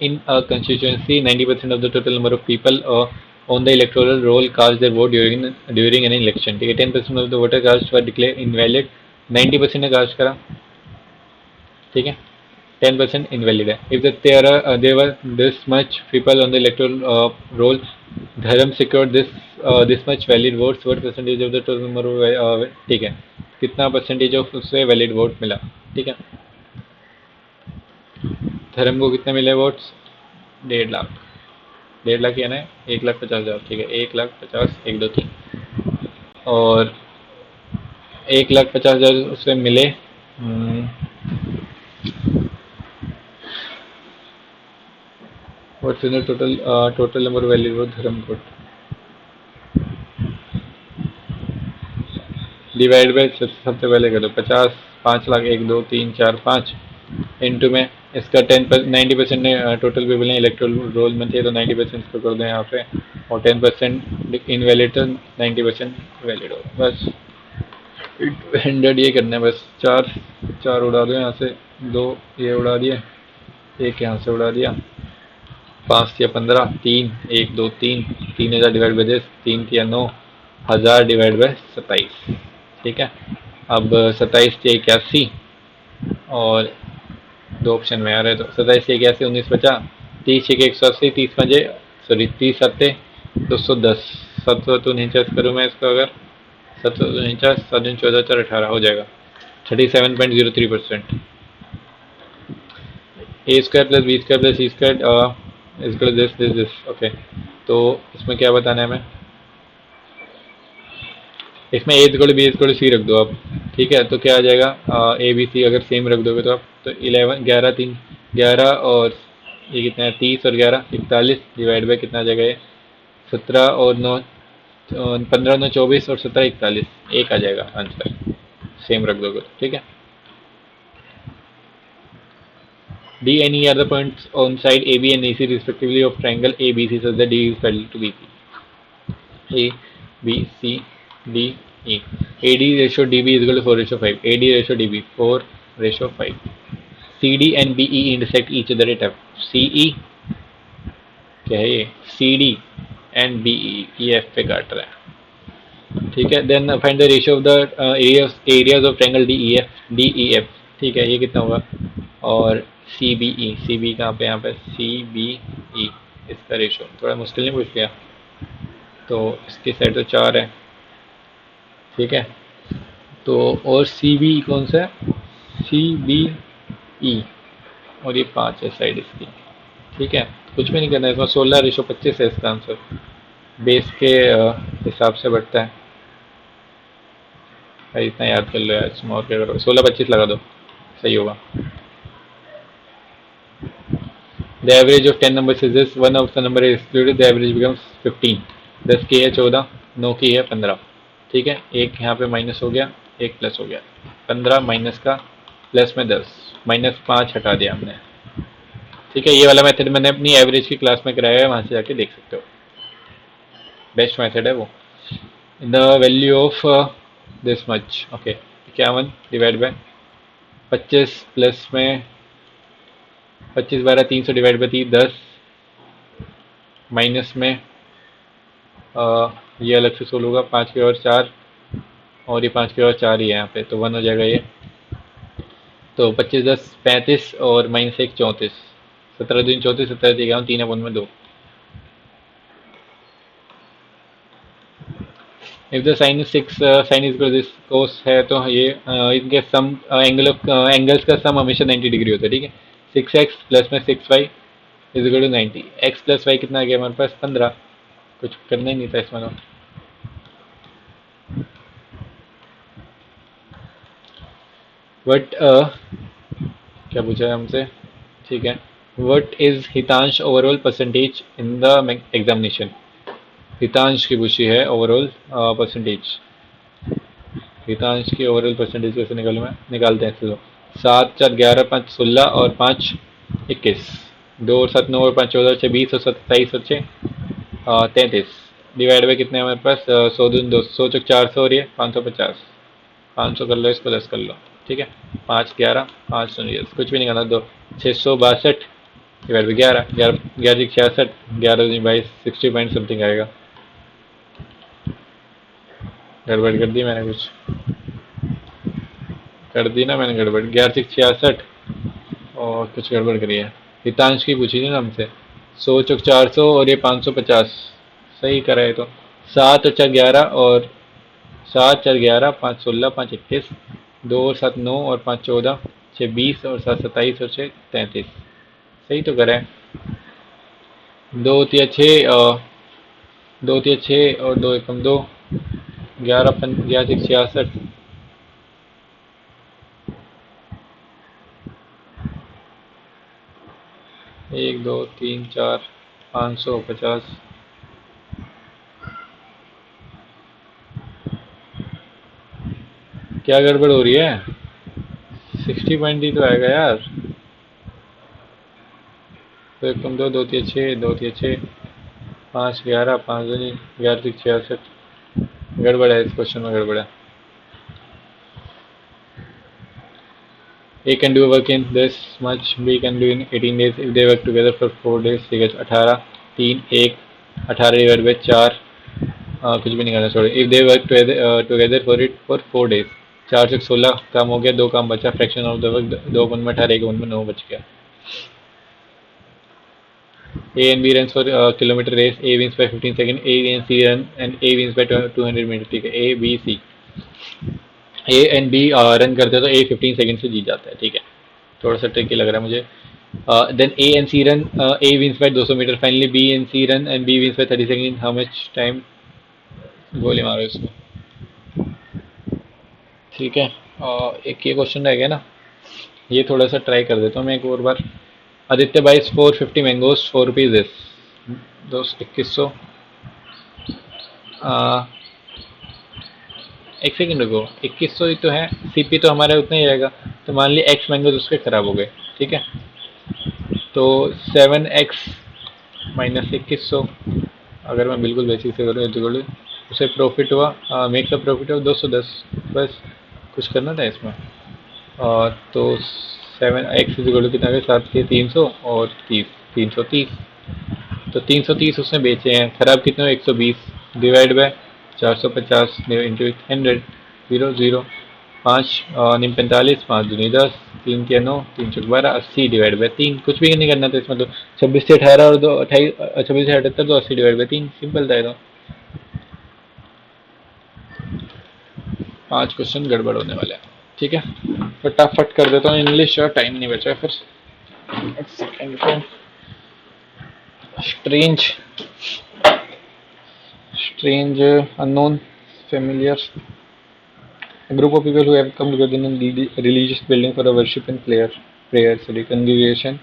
in a constituency, 90% of the total number of people on the electoral roll cast their vote during an election. ठीक है, 10% of the voter cast were declared invalid, 90% ने cast करा, ठीक है, 10% invalid है। If there were this much people on the electoral roll, धर्म secured this much valid votes, what percentage of the total number of ठीक है, कितना percentage of उससे वैलिड वोट मिला, ठीक है। धर्म को कितने मिले वोट्स, 1.5 लाख, 1.5 लाख यानी 1,50,000, ठीक है, 1,50,000 1 2 3 और 1,50,000 उससे मिले। What's in total number valid vote धर्म कोट डिवाइड बाई, सबसे पहले करो 50, 5 लाख 1 2 3 4 5 इंटू में इसका 90% ने टोटल पीपल ने इलेक्ट्रोल रोल में थे तो 90% इसको कर दो यहाँ पे, और 10% इनवैलिड तो 90% वैलिड हो, बस 100 ये करना है बस। चार चार उड़ा दो यहाँ से, 2 ये उड़ा दिए, एक यहाँ से उड़ा दिया, 5 या 15, 3 1 2 3, 3,000 डिवाइड बाई 10, 3 या 9, 1000 डिवाइड बाई 27, ठीक है। अब 27 से 81 और 2 ऑप्शन में आ रहे, तो 27 से 81 19 बचा, 30 छः 180, 30 5 सॉरी 30 7 210, 749 करूँ मैं इसको, अगर 749 7 14 4 18 हो जाएगा, 37.03%। A square plus B square plus C square is this okay. तो इसमें क्या बताना है हमें, इसमें A equal B equal C रख दो आप, ठीक है। तो क्या आ जाएगा, ए बी सी अगर सेम रख दोगे तो आप, तो 11 11 3 11 और ये कितना है 30 और 11 41 डिवाइड बाई कितना आ जाएगा ये 17 और 9 15 9 24 और 17 41, एक आ जाएगा आंसर, सेम रख दोगे तो, ठीक है। D and E are the points on side AB and AC respectively of triangle ABC, so the D is parallel to BC. A B C D E. AD ratio DB is equal to 4 ratio 5. AD ratio DB 4 ratio 5. CD and BE intersect each other at F. CE क्या है ये, CD and BE ये F पे काट रहा है, ठीक है। Then find the ratio of the areas of triangle DEF, ठीक है, ये कितना होगा। और CBE, CB कहाँ पे, यहाँ पे CBE, इसका रेशियो थोड़ा मुश्किल नहीं पूछ लिया, तो इसकी साइड तो 4 है, ठीक है। तो और CBE कौन सा है, CBE, और ये 5 है साइड इसकी, ठीक है। कुछ भी नहीं करना है इसमें, 16 रेशो 25 है इसका आंसर, बेस के हिसाब से बढ़ता है भाई, इतना याद कर लो यार, इसमें और क्या करो, 16 25 लगा दो, सही होगा। The average of 10 numbers is this, one of the number is excluded, the average becomes 15। 10 की है 14, 9 की है 15, ठीक है। एक यहाँ पे माइनस हो गया, एक प्लस हो गया, 15 माइनस का प्लस में 10, -5 हटा दिया हमने, ठीक है। ये वाला मेथड मैंने अपनी एवरेज की क्लास में कराया है, वहाँ से जाके देख सकते हो, बेस्ट मेथड है वो। The value of this much, okay, 51 divide by 25 plus में 25 12 300 डिवाइड बाई 10 माइनस में ये अलग से सोल्व होगा, 5 के और 4 और ये 5 के और 4 ही है यहाँ पे, तो 1 हो जाएगा ये। तो 25 10 35 और -1 34, 17 दिन 34, 17 11 3 अपन में 2, if the sine is 6 sine is equal this cos है तो ये इनके सम एंगल ऑफ एंगल्स का सम हमेशा 90 डिग्री होता है, ठीक है। 6x प्लस में 6y is equal to 90। x plus Y कितना आ गया हमारे पास 15। कुछ करना ही नहीं था इसमें तो। बट क्या पूछा है हमसे, ठीक है। What is Hitansh overall percentage in the examination. Hitansh की पूछी है ओवरऑल परसेंटेज। हितांश की ओवरऑल परसेंटेज कैसे निकालूँ मैं, निकालते हैं चलो। 7 4 11 5 16 और 5 21। 2 और 7 9 और 5 14 6 20 और 27 और 6 33। डिवाइड बाई कितने हमारे पास 100 2 100 400 और ये 550। 500 कर लो, इसको 10 कर लो, ठीक है। 5 11 5 कुछ भी नहीं करना। 662 डिवाइड बाई 11 11 11 66 11 22 60 पॉइंट समथिंग आएगा। गड़बड़ कर दी मैंने, कुछ कर दी ना मैंने गड़बड़। 11 66 और कुछ गड़बड़ करी है। हितांश की पूछी थी ना हमसे। 100 400 और ये 550 सही करा है तो। 7 और 4 11 और 7 4 11 5 16 5 21। 2 और 7 9 और 5 14 6 20 और 7 27 और 6 33। सही तो करा है। 2 3 6 2 3 6 और 2 एकम 2। 11 11 66। 1 2 3 4 550। क्या गड़बड़ हो रही है। 60 पॉइंट ही तो आएगा यार। तो एक कम 2 2 3 6 2 3 6 5 11 5 11 66। गड़बड़ है, इस क्वेश्चन में गड़बड़ है। A can do work in this much, B can do in 18 days if they work together for 4 days। ठीक है 18 3 1 18 डिवाइड बाई 4 कुछ भी नहीं करना छोड़े। If they work together for it for 4 days. 4 से 16 काम हो गया, 2 काम बचा। फ्रैक्शन ऑफ द वर्क 2 गुण में 18 1 गुण में 9 बच गया। A and B runs for kilometer race। A wins by 15 second. A and C run and A wins by 200 metre. ठीक है A B C। A and B run करते हैं तो ए 15 सेकंड से जीत जाता है, ठीक है। थोड़ा सा ट्रिकी लग रहा है मुझे। Then A and C run. A wins by 200 metre. Finally B and C run and B wins by 30 second. How much time. गोली मारो इसको, ठीक है। एक ये क्वेश्चन रह गया ना, ये थोड़ा सा ट्राई कर देता हूँ मैं एक और बार। आदित्य बाइस 450 मैंगोज 4 रुपीज इज। दोस्त 2100। एक सेकंड रुको, 2100 ही तो है। सीपी तो हमारा उतना ही रहेगा। तो मान ली एक्स मैंगोज उसके खराब हो गए, ठीक है। तो 7x माइनस 2100। अगर मैं बिल्कुल बेसिक से करूँ तो उसे प्रॉफिट हुआ, मेक द प्रॉफिट हुआ 210। बस कुछ करना था इसमें। तो 7x इक्वल कितना है, 7 के 300 और 30 330। तो 330 उसने बेचे हैं। खराब कितने हो 120 डिवाइड बाय 450 इंटू 100। 0 0 5 निम 45 5 दूनी 10 3 के 9 3 चौक 12 80 डिवाइड बाय 3। कुछ भी नहीं करना था इसमें तो। 26 से 18 और 2 28 26 से 78 तो 80 डिवाइड बाय 3 सिंपल था ये तो। 5 क्वेश्चन गड़बड़ होने वाले हैं, ठीक है। फटाफट कर देता हूँ इंग्लिश, और टाइम नहीं बचा फिर। एक सेकेंड को। Strange strange, unknown, familiar. A group of people who have come together in a religious building for a worship and prayer, congregation.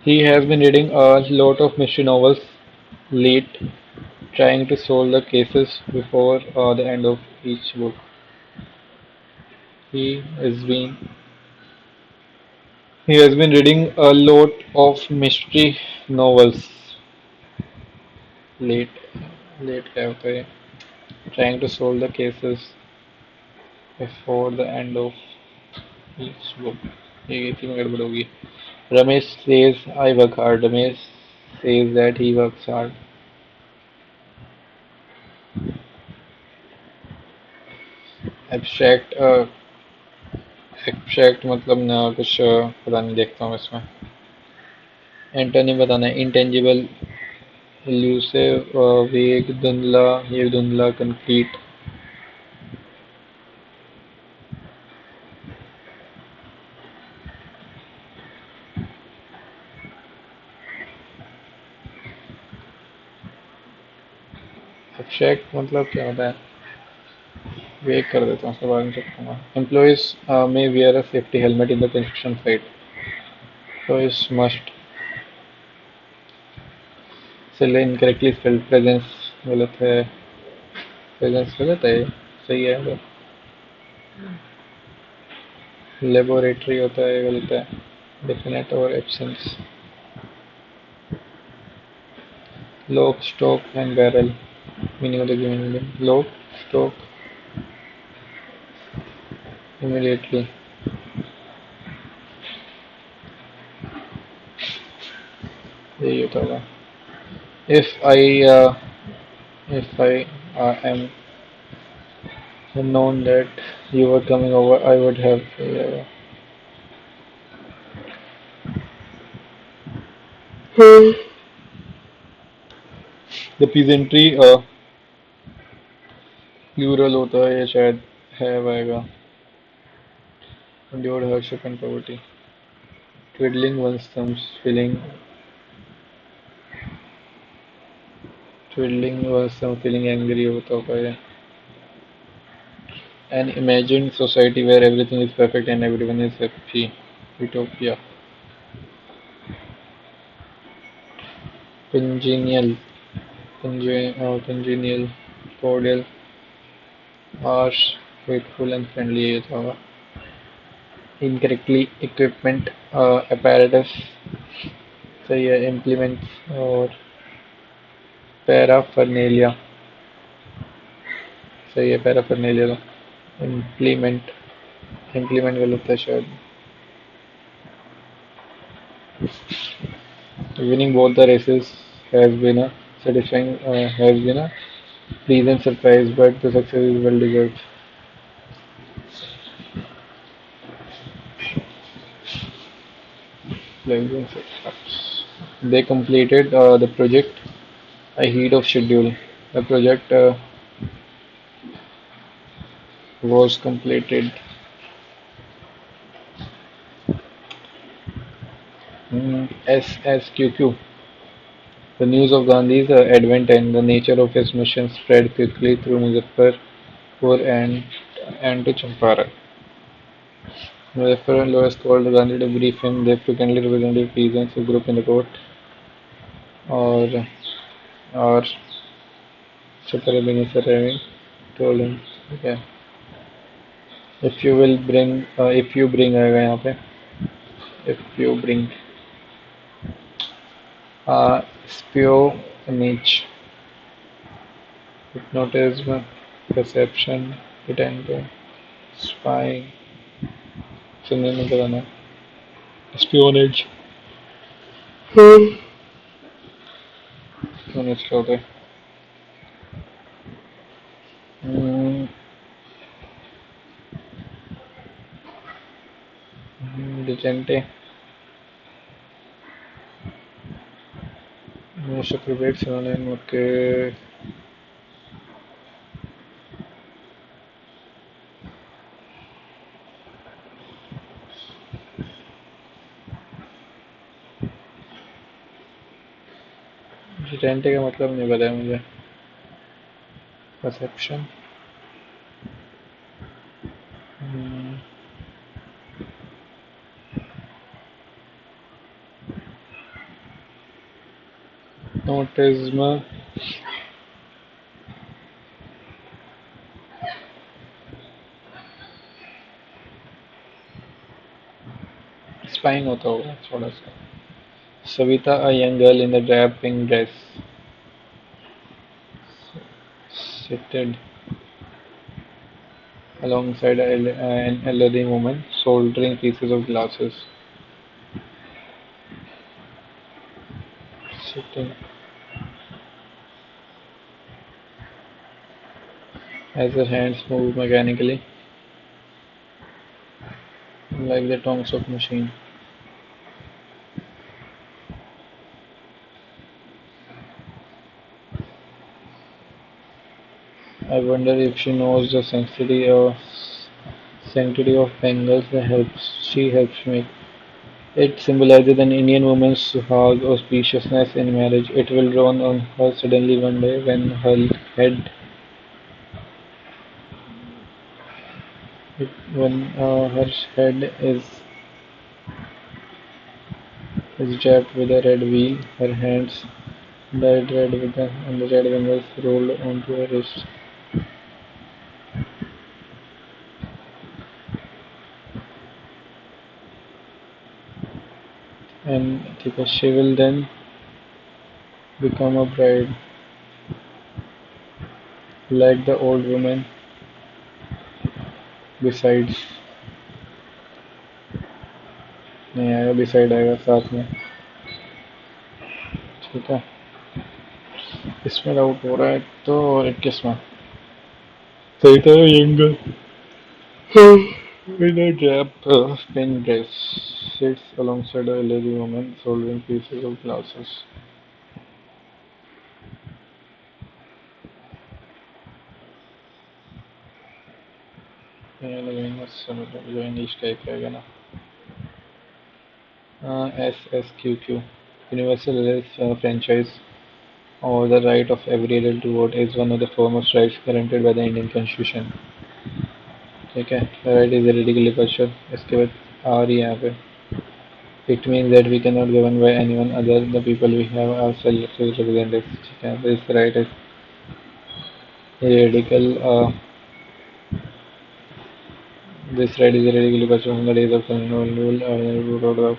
He has been reading a lot of mystery novels late, trying to solve the cases before the end of each book. He has been he has been reading a lot of mystery novels late, okay, trying to solve the cases before the end of each book. ये इसी में गड़बड़ होगी। Ramesh says I work hard. Ramesh says that he works hard. Abstract abstract मतलब ना कुछ पता नहीं, देखता हूँ इसमें। एंटोनिम बताना है। intangible elusive, vague, धुंधला, concrete. Abstract मतलब क्या होता है? वेग कर देता हूँ, उसके बाद में चेक करूँगा. Employees may wear a safety helmet in the construction site. Employees must still incorrectly spelled presence गलत है. Presence गलत है, सही है. Laboratory होता है, गलत है. Definite और absence. Lock, stock and barrel. Meaning of the given name. Lock, stock, immediately. यही होता होगा. If I am known that you were coming over, I would have the peasantry plural होता है या शायद है आएगा. Endured hardship and poverty. Twiddling one's thumbs, feeling angry होता होगा ये. An imagined society where everything is perfect and everyone is happy. Utopia. Congenial. Congenial. Cordial. Harsh. Faithful and friendly ये था होगा. Incorrectly equipment apparatus सही है. Implements और paraphernalia सही है. Paraphernalia तो implement गलत है शायद. Winning both the races has been a pleasant surprise, but the success is well deserved. Pleasant success. They completed the project ahead of schedule. The project was completed. SSQQ. The news of Gandhi's advent and the nature of his mission spread quickly through Muzaffarpur and to Champaran. Muzaffar and lawyers called Gandhi to brief him. They frequently represented peasants who grew up in the court. और Chapar bin Sarami told him, okay, if you bring आएगा यहाँ पे, if you bring espionage, hypnotism, perception, pretending, spying, सुनने में बताना. Espionage. Espionage क्या होता है? Decente. Most appropriate synonym. Okay. Decente का मतलब नहीं पता है मुझे. Perception. Notism. Spying होता होगा थोड़ा सा. Savita, a young girl in a drab pink dress, seated alongside an elderly woman soldering pieces of glasses. Sitting as her hands move mechanically, like the tongues of machine. I wonder if she knows the sanctity of bangles that helps she helps make. It symbolizes an Indian woman's suhag, auspiciousness in marriage. It will dawn on her suddenly one day head when her head is draped with a red veil, her hands dyed red and the red bangles rolled onto her wrist. And because she will then become a bride, like the old woman besides नहीं आएगा beside आएगा साथ में ठीक है इसमें doubt हो रहा है तो और एक किस्म सही था younger in a draped pink dress sits alongside a elderly woman soldering pieces of glasses. ये लगेंगे समझ जो इंग्लिश टाइप रहेगा ना SSQQ Universal Franchise or the right of every adult to vote is one of the foremost rights guaranteed by the Indian Constitution. ठीक है right is radically question इसके बाद आ रही है यहाँ पे it means that we cannot govern by anyone other than the people we have ourselves as representatives ठीक है this right is radical this right is radically questioned from the days of colonial rule who wrote of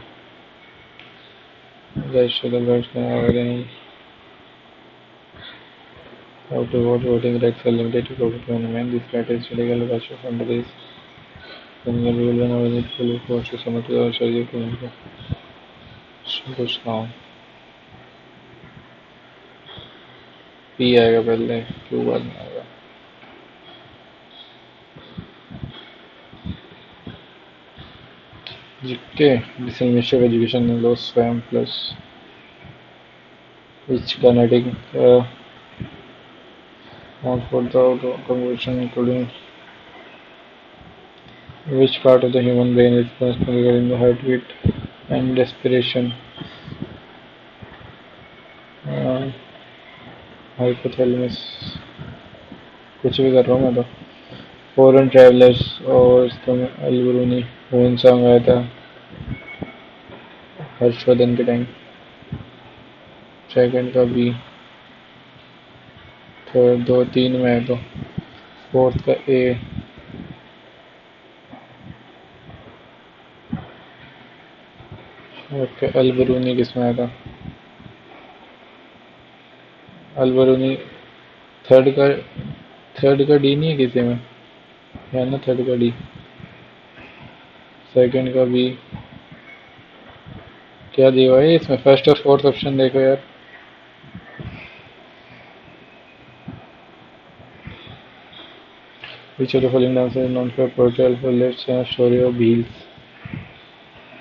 the struggle rights can have any how to vote voting rights are limited to vote to women this right is radically questioned from the days colonial rule when only people who forced to submit to the surgery to कुछ ना हो P आएगा पहले क्यों बाद में आएगा GK this is Ministry of Education and Law SWAM plus which kinetic on for the conversion including which part of the human brain is responsible regarding the heartbeat and respiration uh, hypothalamus कुछ भी कर रहा हूँ मैं तो foreign travellers और इसका Al-Biruni phone song आया था हर्षवर्धन के टाइम सेकंड का बी थर्ड दो तीन में है तो फोर्थ का ए ओके अलबरूनी किसमें आया था अलबरूनी थर्ड का थर्ड का डी नहीं है किसी में है ना थर्ड का डी सेकंड का बी क्या दिया हुआ है इसमें फर्स्ट और फोर्थ ऑप्शन देखो यार which of the following dances is known for portrayal for let's story of Bheels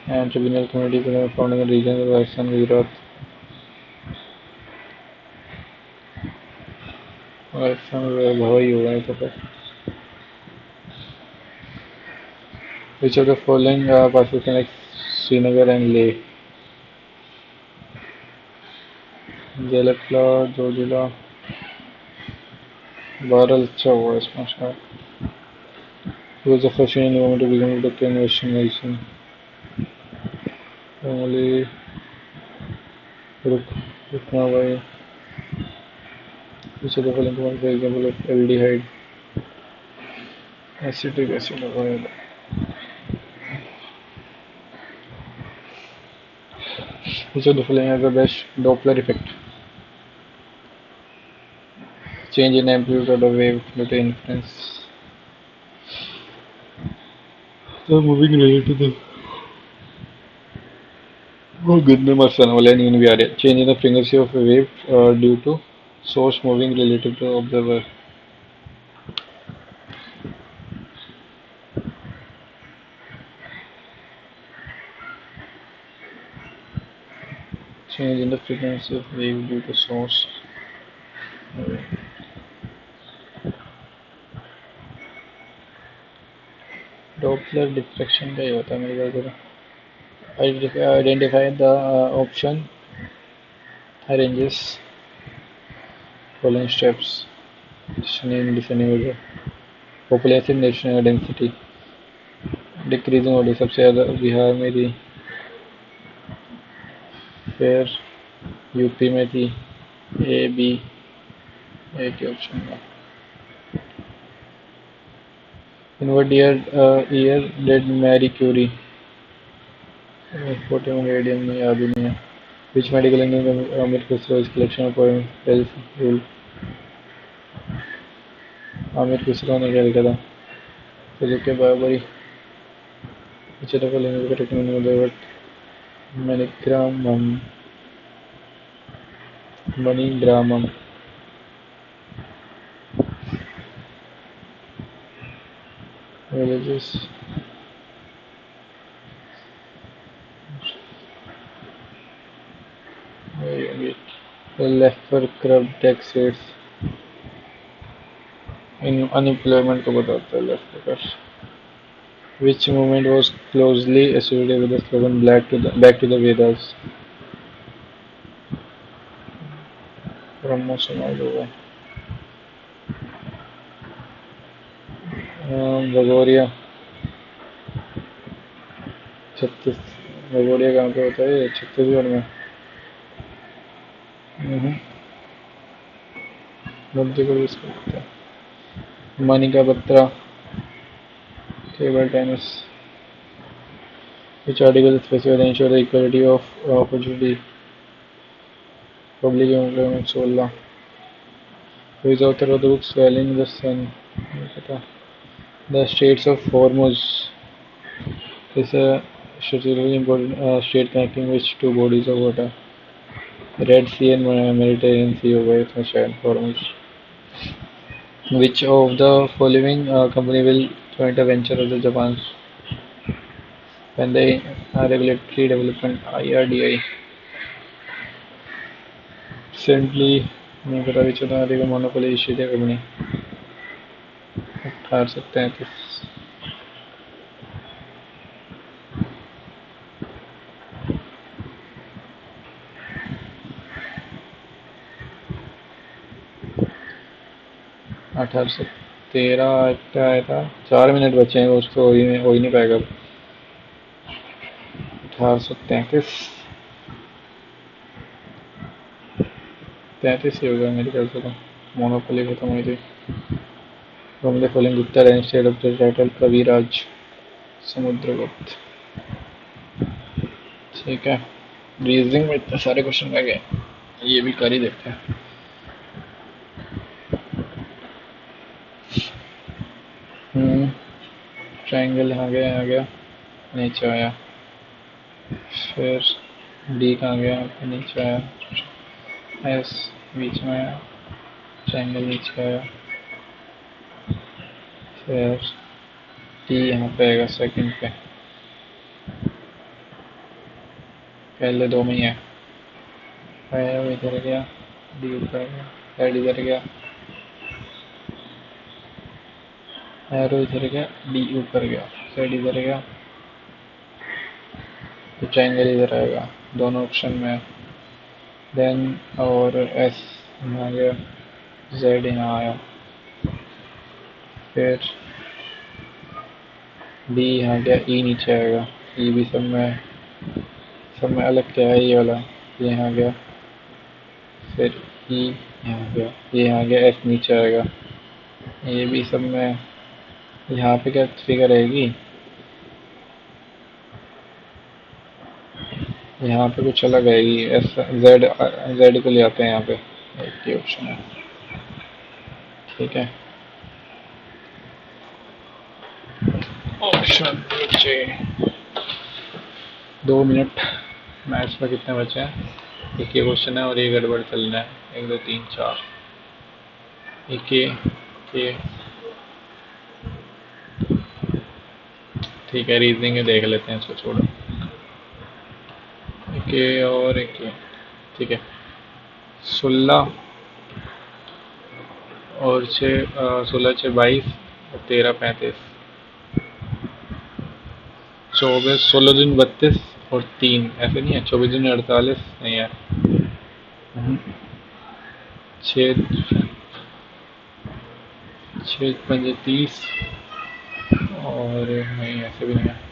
and tribunal community found in the region of Rajasthan Gujarat Rajasthan में भवा ही होगा तो फिर which of the following passes connect Srinagar and Leh जलकला Zoji La बारल अच्छा हुआ इसमें शायद He was the first Indian woman to become a doctor in Western medicine. Only Rukmabai, which of the following common for example of aldehyde, acetic acid oil. Which of the following has the best Doppler effect? Change in amplitude of the wave due to influence. The moving related to the वो गिरने मत आने वाले नींद भी आ रही है change in the frequency of wave due to source moving related to observer change in the frequency of wave due to source moving. Doppler diffraction का ही होता है मेरे ख्याल से। Identify the option arranges following steps descending order. Population national density decreasing order, सबसे ज़्यादा बिहार में थी, फिर यूपी में थी, ए बी, एक ही ऑप्शन था। In what year did Marie Curie, 41 radium में याद ही नहीं है। Which medical engineer Amit Khusro is collection of poem rule, Amit Khusro ने क्या लिखा था? फिजिक के बराबरी Manigramam Manigramam villages left for crab tax rates in unemployment को बताता है लेफ्ट पर। Which movement was closely associated with the slogan Back to the Vedas? ब्रह्मो समाज होगा, भगोरिया छत्तीस, भगोरिया कहाँ पे होता है? छत्तीसगढ़ में। मध्य प्रदेश का होता है। Manika Batra table tennis. Which article specifies the ensure the equality of opportunity public employment 16। Who is the author of the book Swelling the Sun? The Straits of Hormuz is a strategically important strait connecting which two bodies of water? Red Sea and Mediterranean Sea होगा इसमें शायद Hormuz। Which of the following company will joint a venture of the Japan when the regulatory development IRDI? Recently नहीं पता which of the article monopoly issued a company 1833। अठारह सौ तेरह का आया था। 4 मिनट बचे हैं, उसको हो ही नहीं पाएगा। 1833 ही होगा मेरे ख्याल से। तो मोनोपोली खत्म हुई थी। From the following Gupta dynasty of the title Kaviraj Samudragupta. ठीक है, रीजनिंग में इतने सारे क्वेश्चन रह गए, ये भी कर ही देते हैं। ट्रायंगल आ गया नीचे आया, फिर डी कहाँ गया नीचे आया, एस बीच में आया, ट्रायंगल नीचे आया, फिर टी यहाँ पे आएगा सेकंड पे, पहले दो में ही है। एरो इधर गया, डी ऊपर गया, हेड इधर गया, एरो इधर गया, डी ऊपर गया, हेड इधर गया, तो ट्रायंगल इधर आएगा दोनों ऑप्शन में। देन और एस यहाँ गया, जेड यहाँ आया, फिर डी यहाँ गया, ई नीचे आएगा, ई भी सब में अलग क्या है, ये वाला ये यहाँ गया, फिर ई यहाँ गया, ये यहाँ गया, एफ नीचे आएगा, ये भी सब में। यहाँ पे क्या फिगर रहेगी, यहाँ पे कुछ अलग आएगी, एस जेड को ले आते हैं यहाँ पे, एक ही ऑप्शन है। ठीक है, ऑप्शन नीचे। 2 मिनट। मैथ्स में कितने बचे हैं? एक ही क्वेश्चन है और ये गड़बड़ चलना है। 1 2 3 4 एक ये ठीक है, रीजनिंग में देख लेते हैं, इसको छोड़ो। एक और एक ठीक है। 16 और 6 16 6 22 और 13 35 24, 16 दूनी 32 और 3 ऐसे नहीं है, 24 दूनी 48 नहीं है। 6 6 पंजे 30 और नहीं ऐसे भी नहीं है।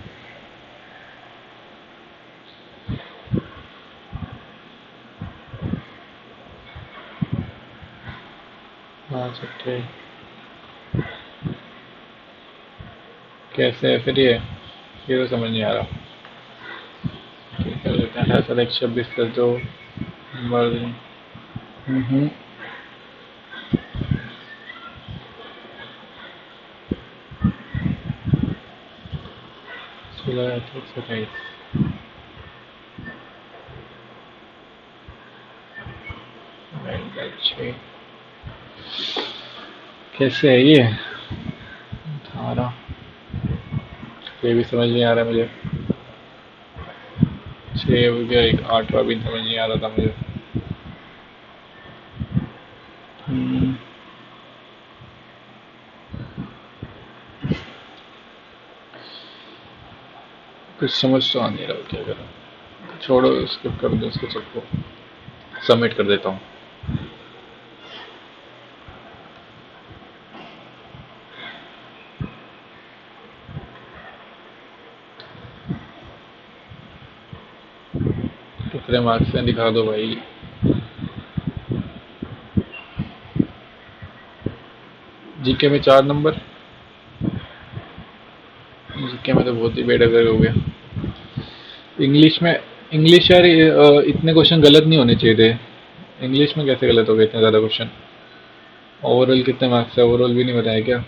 5 6 कैसे है फिर ये तो समझ नहीं आ रहा। ठीक कर लेते हैं, 26 कर दो नंबर। 16 28 27 कैसे है ये 18, ये भी समझ नहीं आ रहा मुझे। 6 हो गया, एक 8वां भी समझ नहीं आ रहा था मुझे। कुछ समझ तो आ नहीं रहा क्या करूँ, छोड़ो स्किप कर दो इसको, सबको सबमिट कर देता हूँ। कितने मार्क्स हैं दिखा दो भाई। जीके में 4 नंबर, जीके में तो बहुत ही बेडगर हो गया। इंग्लिश यार इतने क्वेश्चन गलत नहीं होने चाहिए थे। इंग्लिश में कैसे गलत हो गए इतने ज़्यादा क्वेश्चन। ओवरऑल कितने मार्क्स है, ओवरऑल भी नहीं बताया क्या।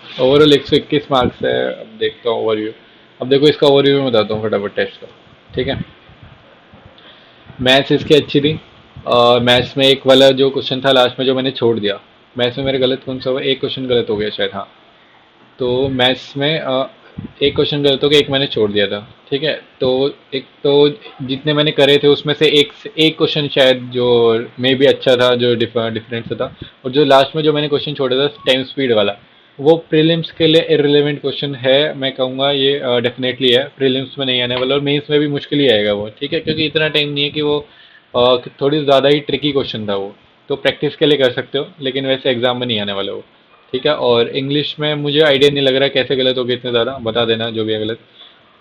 ओवरऑल 121 मार्क्स है। अब देखता हूँ ओवरव्यू। अब देखो इसका ओवरव्यू में बताता हूँ फटाफट टेस्ट का। ठीक है, मैथ्स इसकी अच्छी थी। मैथ्स में एक वाला जो क्वेश्चन था लास्ट में जो मैंने छोड़ दिया, मैथ्स में मेरे गलत कौन सा हुआ, एक क्वेश्चन गलत हो गया शायद, हाँ। तो मैथ्स में एक क्वेश्चन गलत हो गया, एक मैंने छोड़ दिया था। ठीक है, तो एक तो जितने मैंने करे थे उसमें से एक क्वेश्चन शायद जो मे भी अच्छा था, जो डिफरेंट सा था। और जो लास्ट में जो मैंने क्वेश्चन छोड़ा था टाइम स्पीड वाला, वो प्रीलिम्स के लिए इररिलेवेंट क्वेश्चन है। मैं कहूँगा ये डेफिनेटली है, प्रीलिम्स में नहीं आने वाला और मेंस में भी मुश्किल ही आएगा वो। ठीक है, क्योंकि इतना टाइम नहीं है कि वो थोड़ी ज़्यादा ही ट्रिकी क्वेश्चन था वो। तो प्रैक्टिस के लिए कर सकते हो, लेकिन वैसे एग्जाम में नहीं आने वाला वो। ठीक है, और इंग्लिश में मुझे आइडिया नहीं लग रहा कैसे गलत हो गए इतने ज़्यादा, बता देना जो भी है गलत।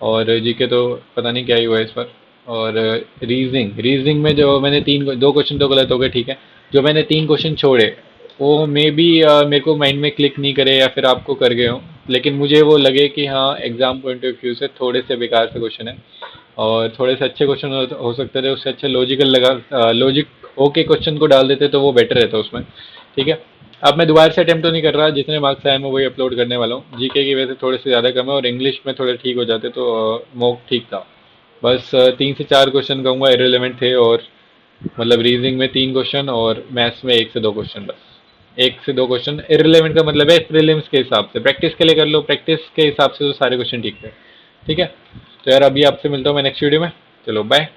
और जीके तो पता नहीं क्या ही हुआ इस पर। और रीजनिंग में जो मैंने 2 क्वेश्चन तो गलत हो गए, ठीक है। जो मैंने 3 क्वेश्चन छोड़े वो मे बी मेरे को माइंड में क्लिक नहीं करे या फिर आपको कर गए हो, लेकिन मुझे वो लगे कि हाँ एग्जाम पॉइंट ऑफ व्यू से थोड़े से बेकार से क्वेश्चन है। और थोड़े से अच्छे क्वेश्चन हो सकते थे, उससे अच्छा लॉजिकल लगा, लॉजिक ओके क्वेश्चन को डाल देते तो वो बेटर रहता उसमें। ठीक है, अब मैं दोबारा से अटेम्प्ट तो नहीं कर रहा, जितने मार्क्स आए मैं वही अपलोड करने वाला हूँ। जीके की वजह से थोड़े से ज़्यादा कम है और इंग्लिश में थोड़े ठीक हो जाते तो मॉक ठीक था। बस 3 से 4 क्वेश्चन कहूँगा इरेलीवेंट थे, और मतलब रीजनिंग में 3 क्वेश्चन और मैथ्स में 1 से 2 क्वेश्चन, बस 1 से 2 क्वेश्चन इरेलीवेंट का मतलब है प्रीलिम्स के हिसाब से। प्रैक्टिस के लिए कर लो, प्रैक्टिस के हिसाब से तो सारे क्वेश्चन ठीक थे। ठीक है, तो यार अभी आपसे मिलता हूँ मैं नेक्स्ट वीडियो में। चलो बाय।